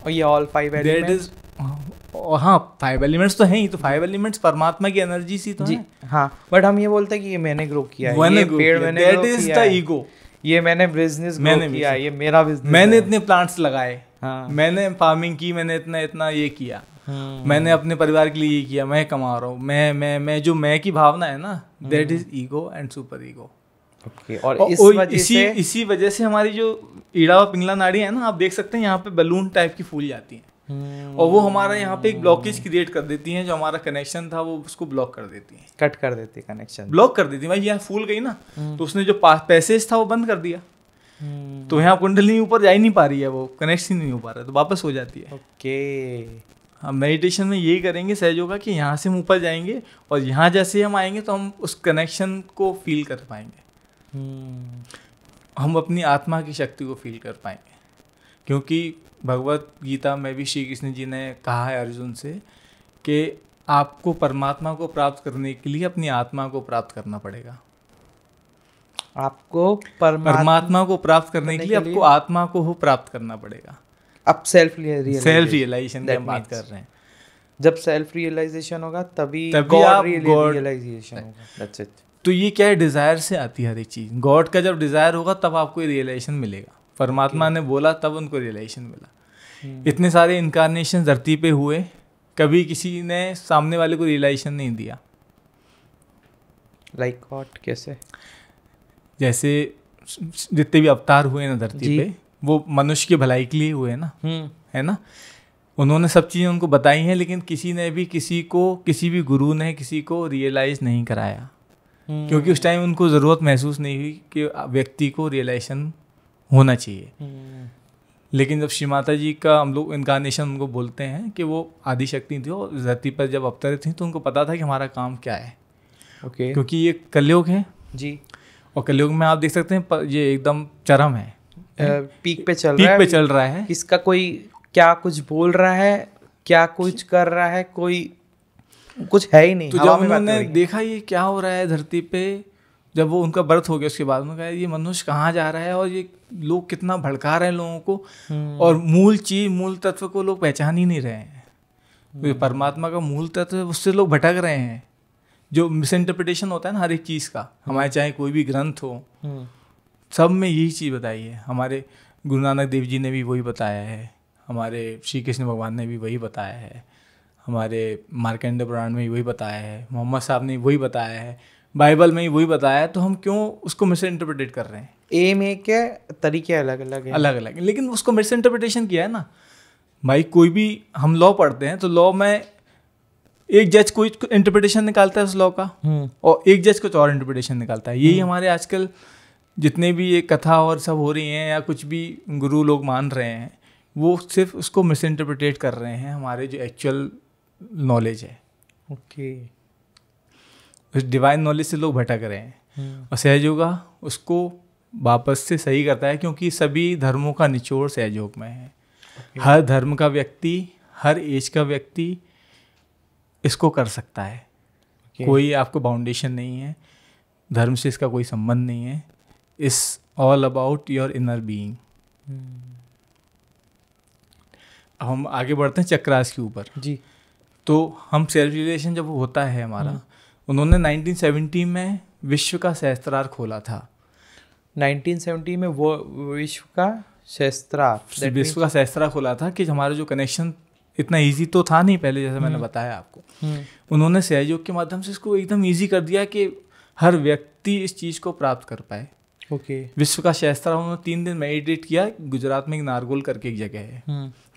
और ये ऑल 5 एलिमेंट्स। हाँ, 5 एलिमेंट्स तो हैं ही। तो 5 एलिमेंट्स परमात्मा की एनर्जी सी तो है। हाँ, बट हम ये बोलते हैं कि ये मैंने ग्रो किया है, ये पेड़ मैंने ग्रो किया है, दैट इज द ईगो। ये मैंने बिजनेस ग्रो किया, ये मेरा बिजनेस, मैंने इतने प्लांट्स लगाए, हाँ, मैंने फार्मिंग की, मैंने इतना इतना ये किया, मैंने अपने परिवार के लिए ये किया, मैं कमा रहा हूँ, मैं जो मैं की भावना है ना, that is ego and super ego. और इसी वजह से हमारी जो ईड़ा व पिंगला नाड़ी है ना, आप देख सकते हैं यहाँ पे बलून टाइप की फूल जाती हैं, और वो हमारा यहाँ पे एक ब्लॉकेज क्रिएट कर देती हैं। जो हमारा कनेक्शन था वो उसको ब्लॉक कर देती हैं, कट कर देती है, कनेक्शन ब्लॉक कर देती है। भाई यहाँ फूल गई ना, तो उसने जो पैसेज था वो बंद कर दिया, तो यहाँ कुंडलिनी ऊपर जा ही नहीं पा रही है, वो कनेक्शन नहीं हो पा रहा है, तो वापस हो जाती है। ओके। हम मेडिटेशन में यही करेंगे सहयोग कि यहाँ से हम ऊपर जाएंगे, और यहाँ जैसे हम आएंगे तो हम उस कनेक्शन को फील कर पाएंगे, हम अपनी आत्मा की शक्ति को फील कर पाएंगे। क्योंकि भगवत गीता में भी श्री कृष्ण जी ने कहा है अर्जुन से कि आपको परमात्मा को प्राप्त करने के लिए अपनी आत्मा को प्राप्त करना पड़ेगा। आपको परमात्मा को प्राप्त करने के लिए आपको आत्मा को हो प्राप्त करना पड़ेगा। अब सेल्फ रियलाइजेशन की हम बात कर रहे हैं। जब सेल्फ रियलाइजेशन होगा तभी गॉड रियलाइजेशन होगा। That's it. तो ये क्या है, डिजायर से आती है हर एक चीज। गॉड का जब डिजायर होगा तब आपको रियलाइजेशन मिलेगा। परमात्मा ने बोला तब उनको रियलाइजेशन मिला। इतने सारे इनकारनेशन धरती पे हुए, कभी किसी ने सामने वाले को रियलाइजेशन नहीं दिया। Like what? कैसे? जैसे जितने भी अवतार हुए ना धरती पे, वो मनुष्य की भलाई के लिए हुए ना, है ना। उन्होंने सब चीज़ें उनको बताई हैं, लेकिन किसी ने भी किसी भी गुरु ने किसी को रियलाइज नहीं कराया, क्योंकि उस टाइम उनको ज़रूरत महसूस नहीं हुई कि व्यक्ति को रियलाइजेशन होना चाहिए। लेकिन जब श्री माता जी का हम लोग इनकारनेशन उनको बोलते हैं कि वो आदि शक्ति थी और धरती पर जब अवतरित थी, तो उनको पता था कि हमारा काम क्या है। ओके। क्योंकि ये कलयुग है जी, और कलयुग में आप देख सकते हैं ये एकदम चरम है, पीक पे चल रहा है। इसका कोई क्या कुछ बोल रहा है, क्या कुछ कर रहा है, कोई कुछ है ही नहीं। तो हवा जब में बातें हो उन्होंने रही हैं। देखा ये क्या हो रहा है धरती पे, जब वो उनका बर्थ हो गया उसके बाद उन्होंने कहा ये मनुष्य कहाँ जा रहा है और ये लोग कितना भड़का रहे हैं लोगों को, और मूल चीज मूल तत्व को लोग पहचान ही नहीं रहे हैं। तो परमात्मा का मूल तत्व है, उससे लोग भटक रहे हैं। जो मिस इंटरप्रिटेशन होता है ना हर एक चीज़ का, हमारे चाहे कोई भी ग्रंथ हो, सब में यही चीज़ बताई है। हमारे गुरु नानक देव जी ने भी वही बताया है, हमारे श्री कृष्ण भगवान ने भी वही बताया है, हमारे मार्कंडेय पुराण में भी वही बताया है, मोहम्मद साहब ने वही बताया है, बाइबल में ही वही बताया है। तो हम क्यों उसको मिस इंटरप्रिटेट कर रहे हैं? एम एक है, तरीके अलग अलग है। अलग अलग, लेकिन उसको मिस इंटरप्रिटेशन किया है ना भाई। कोई भी हम लॉ पढ़ते हैं तो लॉ में एक जज कोई इंटरप्रिटेशन निकालता है उस लॉ का, और एक जज कुछ और इंटरप्रिटेशन निकालता है। यही हमारे आजकल जितने भी ये कथा और सब हो रही हैं या कुछ भी गुरु लोग मान रहे हैं, वो सिर्फ उसको मिस इंटरप्रिटेट कर रहे हैं हमारे जो एक्चुअल नॉलेज है। ओके। उस डिवाइन नॉलेज से लोग भटक रहे हैं। और सहयोगा उसको वापस से सही करता है, क्योंकि सभी धर्मों का निचोड़ सहयोग में है। हर धर्म का व्यक्ति, हर एज का व्यक्ति इसको कर सकता है। कोई आपको बाउंडेशन नहीं है, धर्म से इसका कोई संबंध नहीं है। It's all about your inner being. अब हम आगे बढ़ते हैं चक्रास के ऊपर जी। तो हम सेल्फ रियलाइजेशन जब होता है हमारा, उन्होंने 1970 में विश्व का सहस्त्रार खोला था। 1970 में वो विश्व का सहस्त्रार, विश्व का सहस्त्रार खोला था कि हमारा जो कनेक्शन इतना इजी तो था नहीं पहले, जैसे मैंने बताया आपको। उन्होंने सहयोग के माध्यम से इसको एकदम इजी कर दिया कि हर व्यक्ति इस चीज़ को प्राप्त कर पाए। ओके। विश्व का सहस्त्रार उन्होंने 3 दिन मेडिटेट किया। गुजरात में एक नारगोल करके एक जगह है,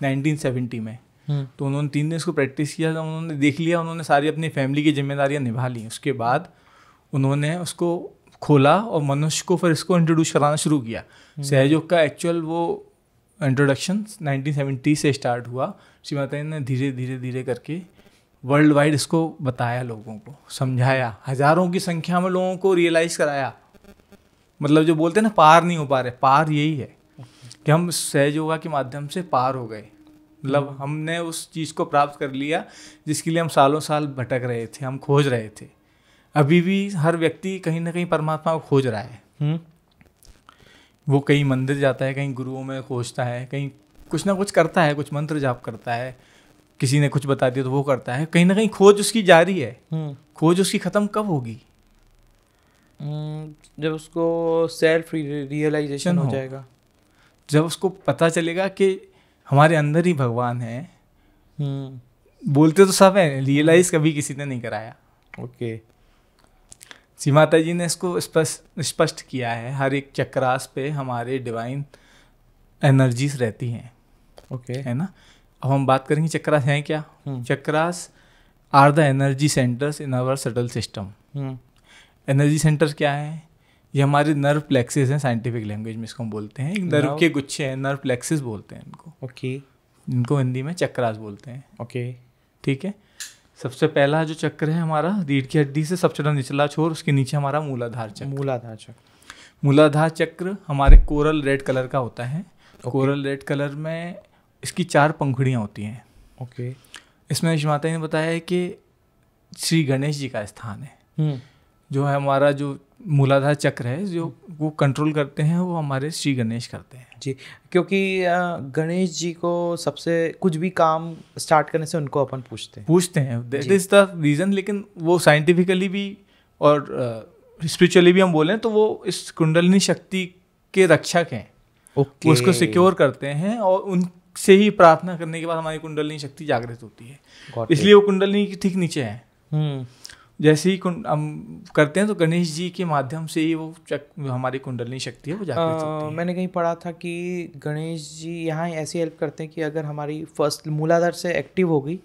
1970 में। तो उन्होंने 3 दिन इसको प्रैक्टिस किया, उन्होंने देख लिया, उन्होंने सारी अपनी फैमिली की जिम्मेदारियां निभा ली। उसके बाद उन्होंने उसको खोला और मनुष्य को फिर इसको इंट्रोड्यूस कराना शुरू किया। सहयोग का एक्चुअल वो इंट्रोडक्शन 1970 से स्टार्ट हुआ। श्री माता ने धीरे धीरे धीरे करके वर्ल्ड वाइड इसको बताया, लोगों को समझाया, हजारों की संख्या में लोगों को रियलाइज़ कराया। मतलब जो बोलते हैं ना पार नहीं हो पा रहे, पार यही है कि हम सहयोगा के माध्यम से पार हो गए। मतलब हमने उस चीज़ को प्राप्त कर लिया जिसके लिए हम सालों साल भटक रहे थे, हम खोज रहे थे। अभी भी हर व्यक्ति कहीं ना कहीं परमात्मा को खोज रहा है। वो कहीं मंदिर जाता है, कहीं गुरुओं में खोजता है, कहीं कुछ ना कुछ करता है, कुछ मंत्र जाप करता है, किसी ने कुछ बता दिया तो वो करता है। कहीं ना कहीं खोज उसकी जारी है। खोज उसकी ख़त्म कब होगी? जब उसको सेल्फ रियलाइजेशन हो जाएगा, जब उसको पता चलेगा कि हमारे अंदर ही भगवान है। बोलते तो सब है, रियलाइज कभी किसी ने नहीं कराया। ओके। श्री माता जी ने इसको स्पष्ट किया है। हर एक चक्रास पे हमारे डिवाइन एनर्जीज रहती हैं। ओके। है ना। अब हम बात करेंगे चक्रास हैं क्या। Chakras are the energy centres in our subtle system. Energy centre क्या है? ये हमारे नर्व प्लेक्सेस हैं, साइंटिफिक लैंग्वेज में इसको हम बोलते हैं। नर्व के गुच्छे हैं, नर्व प्लेक्सेस बोलते हैं इनको। ओके। इनको हिंदी में चक्रास बोलते हैं। ओके। ठीक है। सबसे पहला जो चक्र है हमारा रीढ़ की हड्डी से सबसे निचला छोर, उसके नीचे हमारा मूलाधार चक्र। मूलाधार चक्र। मूलाधार चक्र हमारे कोरल रेड कलर का होता है। कोरल रेड कलर में इसकी 4 पंखुड़ियाँ होती हैं। ओके। इसमें श्री माता ने बताया है कि श्री गणेश जी का स्थान है। जो है हमारा जो मूलाधार चक्र है, जो वो कंट्रोल करते हैं, वो हमारे श्री गणेश करते हैं जी। क्योंकि गणेश जी को सबसे कुछ भी काम स्टार्ट करने से उनको अपन पूछते हैं। That is the reason. लेकिन वो साइंटिफिकली भी और स्पिरिचुअली भी हम बोलें तो वो इस कुंडलिनी शक्ति के रक्षक हैं। ओके। वो उसको सिक्योर करते हैं और उनसे ही प्रार्थना करने के बाद हमारी कुंडलिनी शक्ति जागृत होती है। इसलिए वो कुंडलिनी की ठीक नीचे है। जैसे ही हम करते हैं तो गणेश जी के माध्यम से ही वो हमारी कुंडलिनी शक्ति है वो जागृत होती है। मैंने कहीं पढ़ा था कि गणेश जी यहाँ ऐसी हेल्प करते हैं कि अगर हमारी फर्स्ट मूलाधार से एक्टिव हो गई,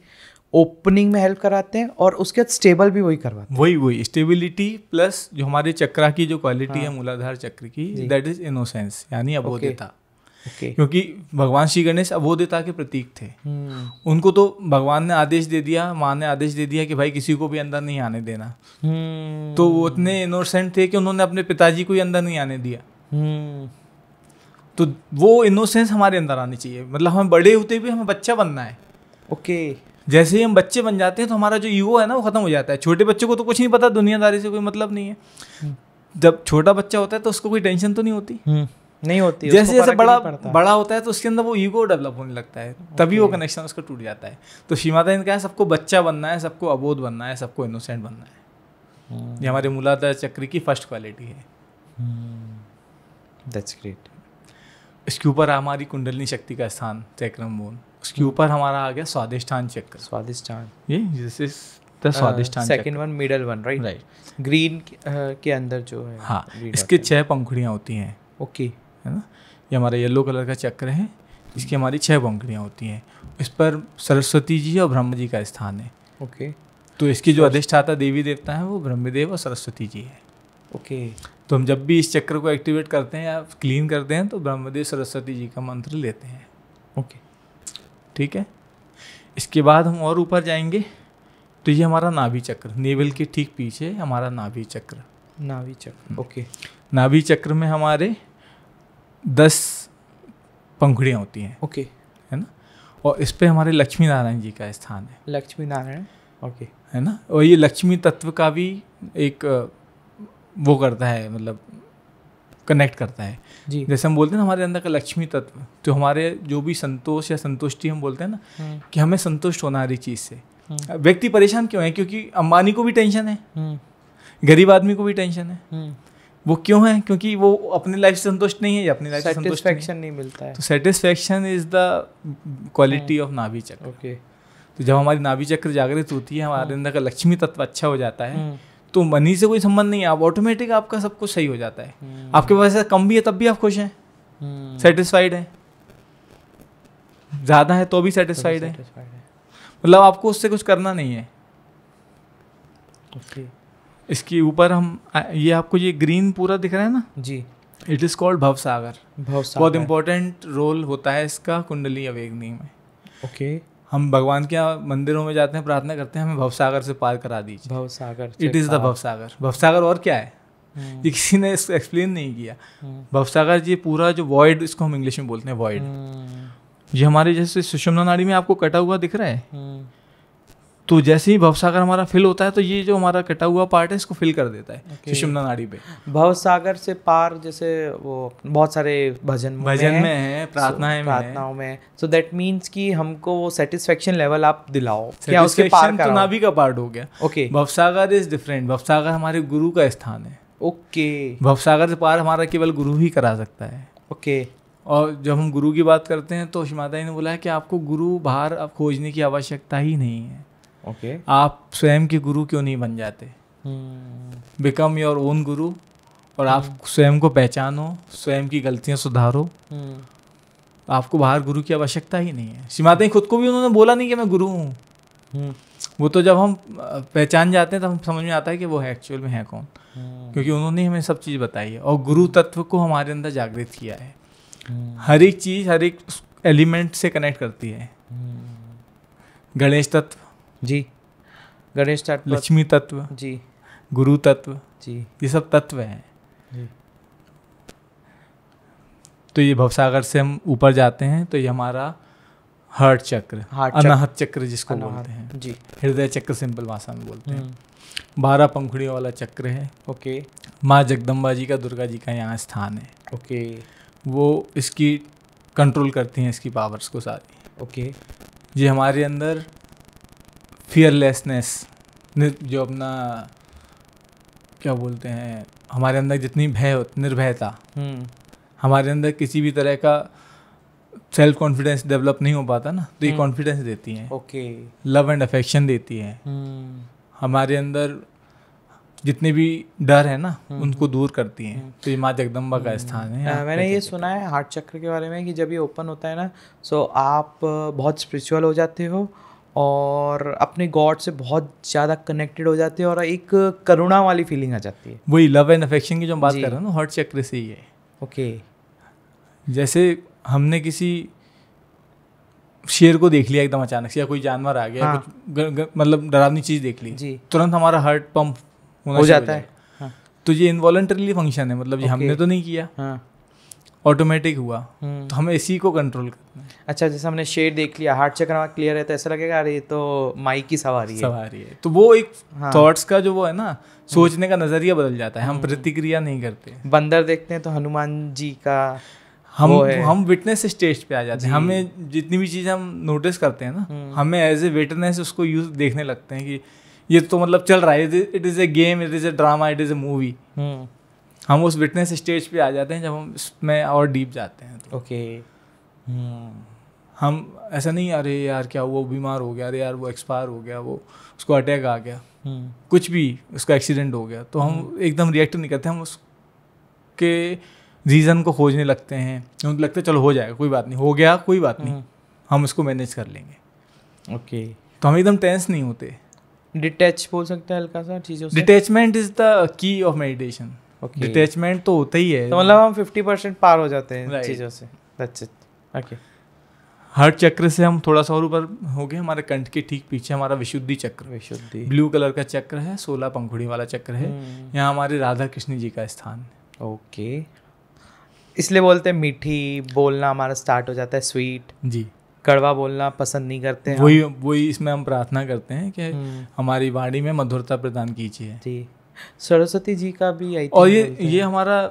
ओपनिंग में हेल्प कराते हैं और उसके बाद स्टेबल भी वही करवाते हैं। वही स्टेबिलिटी प्लस जो हमारे चक्रा की जो क्वालिटी है मूलाधार चक्र की, दैट इज इनोसेंस, यानी अबोधता। क्योंकि भगवान श्री गणेश अबोधता के प्रतीक थे। उनको तो भगवान ने आदेश दे दिया, माँ ने आदेश दे दिया कि भाई किसी को भी अंदर नहीं आने देना। तो वो इतने इनोसेंट थे कि उन्होंने अपने पिताजी को ही अंदर नहीं आने दिया। तो वो इनोसेंस हमारे अंदर आनी चाहिए। मतलब हमें बड़े होते भी हमें बच्चा बनना है। ओके। जैसे ही हम बच्चे बन जाते हैं तो हमारा जो ईगो है ना वो खत्म हो जाता है। छोटे बच्चों को तो कुछ नहीं पता, दुनियादारी से कोई मतलब नहीं है। जब छोटा बच्चा होता है तो उसको कोई टेंशन तो नहीं होती, नहीं होती। जैसे जैसे बड़ा होता है तो उसके अंदर वो ईगो डेवलप होने लगता है, तभी वो कनेक्शन उसका टूट जाता है। तो श्री माता ने कहा है सबको बच्चा बनना है, सबको अबोध बनना है, सबको इनोसेंट बनना है। ये हमारे मूलाधार चक्र की फर्स्ट क्वालिटी है। That's great. इसके ऊपर हमारी कुंडलिनी शक्ति का स्थान चक्रम मूल, उसके ऊपर हमारा आ गया स्वादिष्ठान चक्र। स्वादिष्ठान, ये दिस इज द स्वादिष्ठान चक्र। Second one, middle one, right. Green के अंदर जो है, हाँ, इसके 6 पंखुड़ियाँ होती हैं। ओके, है ना, ये हमारा येलो कलर का चक्र है, इसकी हमारी 6 पंखुड़ियाँ होती हैं। इस पर सरस्वती जी और ब्रह्म जी का स्थान है। ओके, तो इसकी जो अधिष्ठाता देवी देवता है वो ब्रह्मदेव और सरस्वती जी है। ओके। तो हम जब भी इस चक्र को एक्टिवेट करते हैं या क्लीन करते हैं तो ब्रह्मदेव सरस्वती जी का मंत्र लेते हैं। ओके, ठीक है। इसके बाद हम और ऊपर जाएंगे तो ये हमारा नाभि चक्र, नेवल के ठीक पीछे हमारा नाभि चक्र। नाभि चक्र, ओके। नाभि चक्र में हमारे 10 पंखुड़ियाँ होती हैं, ओके, है ना, और इस पे हमारे लक्ष्मी नारायण जी का स्थान है। लक्ष्मी नारायण, ओके, है ना। और ये लक्ष्मी तत्व का भी एक वो करता है, मतलब कनेक्ट करता है जी। जैसे हम बोलते हैं ना हमारे अंदर का लक्ष्मी तत्व, तो हमारे जो भी संतोष या संतुष्टि हम बोलते हैं ना कि हमें संतुष्ट होना हर एक चीज़ से। व्यक्ति परेशान क्यों है? क्योंकि अंबानी को भी टेंशन है, गरीब आदमी को भी टेंशन है। वो क्यों है? क्योंकि वो अपनी लाइफ से संतुष्ट नहीं है या अपनी लाइफ से संतुष्ट नहीं मिलता है। तो satisfaction is the quality of नाभि चक्र। ओके। तो जब हमारी नाभि चक्र जागृत होती है, हमारे अंदर का लक्ष्मी तत्व अच्छा हो जाता है, तो मनी से कोई संबंध नहीं है, आप ऑटोमेटिक आपका सब कुछ सही हो जाता है। आपके पास ऐसा कम भी है तब भी आप खुश हैं, सेटिस्फाइड हैं, ज़्यादा है तो भी सेटिस्फाइड है। मतलब आपको उससे कुछ करना नहीं है। ओके। इसके ऊपर हम ये आपको ये ग्रीन पूरा दिख रहा है ना जी, इट इज़ कॉल्ड भवसागर। भवसागर बहुत इंपॉर्टेंट रोल होता है इसका कुंडली अवेकनिंग में। ओके। हम भगवान के मंदिरों में जाते हैं, प्रार्थना करते हैं हमें भवसागर से पार करा दीजिए। भवसागर, इट इज़ द भवसागर। भवसागर और क्या है ये किसी ने इसको एक्सप्लेन नहीं किया। भवसागर ये पूरा जो वॉइड, इसको हम इंग्लिश में बोलते हैं वॉइड, ये हमारे जैसे सुषुम्ना नाड़ी में आपको कटा हुआ दिख रहा है, तो जैसे ही भवसागर हमारा फिल होता है तो ये जो हमारा कटा हुआ पार्ट है इसको फिल कर देता है सुषुम्ना नाड़ी पे। भवसागर से पार, जैसे वो बहुत सारे भजन में है, प्रार्थनाओं में। सो दैट मीन्स कि हमको वो सेटिस्फेक्शन लेवल आप दिलाओ, क्या उसके पार तो नाभि का पार्ट हो गया। ओके। भवसागर इज डिफरेंट। भवसागर हमारे गुरु का स्थान है। ओके। भवसागर से पार हमारा केवल गुरु ही करा सकता है। ओके। और जब हम गुरु की बात करते हैं तो माता जी ने बोला है कि आपको गुरु बाहर अब खोजने की आवश्यकता ही नहीं है। ओके। आप स्वयं के गुरु क्यों नहीं बन जाते? बिकम योर ओन गुरु, और आप स्वयं को पहचानो, स्वयं की गलतियां सुधारो। आपको बाहर गुरु की आवश्यकता ही नहीं है। श्री माता जी खुद को भी उन्होंने बोला नहीं कि मैं गुरु हूँ। वो तो जब हम पहचान जाते हैं तब हम समझ में आता है कि वो है एक्चुअल में है कौन, क्योंकि उन्होंने हमें सब चीज़ बताई है और गुरु तत्व को हमारे अंदर जागृत किया है। हर एक चीज़ हर एक एलिमेंट से कनेक्ट करती है। गणेश तत्व जी, गणेश तत्व, लक्ष्मी तत्व जी, गुरु तत्व जी, ये सब तत्व हैं जी। तो ये भवसागर से हम ऊपर जाते हैं तो ये हमारा हार्ट चक्र, अनाहत चक्र जिसको बोलते हैं जी, हृदय चक्र सिंपल भाषा में बोलते हैं। 12 पंखुड़ियों वाला चक्र है। ओके। माँ जगदम्बा जी का, दुर्गा जी का यहाँ स्थान है। ओके। वो इसकी कंट्रोल करती हैं, इसकी पावर्स को सारी। ओके। ये हमारे अंदर फियरलेसनेस, जो अपना क्या बोलते हैं, हमारे अंदर जितनी निर्भयता, हमारे अंदर किसी भी तरह का सेल्फ कॉन्फिडेंस डेवलप नहीं हो पाता ना, तो ये कॉन्फिडेंस देती हैं। ओके। लव एंड अफेक्शन देती है। हमारे अंदर जितने भी डर है ना उनको दूर करती हैं। तो ये माँ जगदम्बा का स्थान है। मैंने ये सुना है हार्ट चक्र के बारे में कि जब ये ओपन होता है ना, सो आप बहुत स्पिरिचुअल हो जाते हो और अपने गॉड से बहुत ज़्यादा कनेक्टेड हो जाते हो और एक करुणा वाली फीलिंग आ जाती है। वही लव एंड अफेक्शन की जो हम बात कर रहे हैं ना, हार्ट चक्र से ही है। ओके। जैसे हमने किसी शेर को देख लिया एकदम अचानक से, या कोई जानवर आ गया, कुछ मतलब डरावनी चीज़ देख ली, तुरंत हमारा हार्ट पंप हो जाता है। तो ये इनवॉलंटरीली फंक्शन है, मतलब ये हमने तो नहीं किया। ऑटोमेटिक हुआ। तो हमें इसी को कंट्रोल करना है। अच्छा, जैसे हमने शेड देख लिया, हार्ट चक्र हमारा क्लियर है, तो ऐसा लगेगा अरे ये तो माई की सवारी है। तो वो एक थॉट्स का जो वो है ना, सोचने का नजरिया बदल जाता है। हम प्रतिक्रिया नहीं करते। बंदर देखते हैं तो हनुमान जी का हम विटनेस स्टेज पे आ जाते हैं। हमें जितनी भी चीज़ें हम नोटिस करते हैं ना, हमें एज ए विटनेस उसको यूज देखने लगते हैं कि ये तो मतलब चल रहा है, it is a game, it is a drama, it is a movie. हम उस विटनेस स्टेज पे आ जाते हैं जब हम इसमें और डीप जाते हैं। ओके। हम ऐसा नहीं अरे यार क्या वो बीमार हो गया, अरे यार वो एक्सपायर हो गया, वो उसको अटैक आ गया, कुछ भी उसका एक्सीडेंट हो गया, तो हम एकदम रिएक्ट नहीं करते। हम उसके रीज़न को खोजने लगते हैं। हमें लगता है चलो हो जाएगा, कोई बात नहीं, हो गया कोई बात नहीं, हम उसको मैनेज कर लेंगे। ओके। तो हम एकदम टेंस नहीं होते। डिटैच बोल सकते हैं हल्का सा चीज़ों से। Detachment is the key of meditation. Detachment तो होता ही है। तो मतलब हम 50% पार हो जाते हैं चीज़ों से। That's it. ओके। हार्ट चक्र से हम थोड़ा सा और ऊपर हो गए। हमारे कंठ के ठीक पीछे हमारा विशुद्धि चक्र, विशुद्धि ब्लू कलर का चक्र है, 16 पंखुड़ी वाला चक्र है। यहाँ हमारे राधा कृष्ण जी का स्थान है। ओके। इसलिए बोलते हैं मीठी बोलना हमारा स्टार्ट हो जाता है, स्वीट जी। कड़वा बोलना पसंद नहीं करते हैं। वही इसमें हम प्रार्थना करते हैं कि हमारी वाणी में मधुरता प्रदान कीजिए जी। सरस्वती जी का भी आई और ये हमारा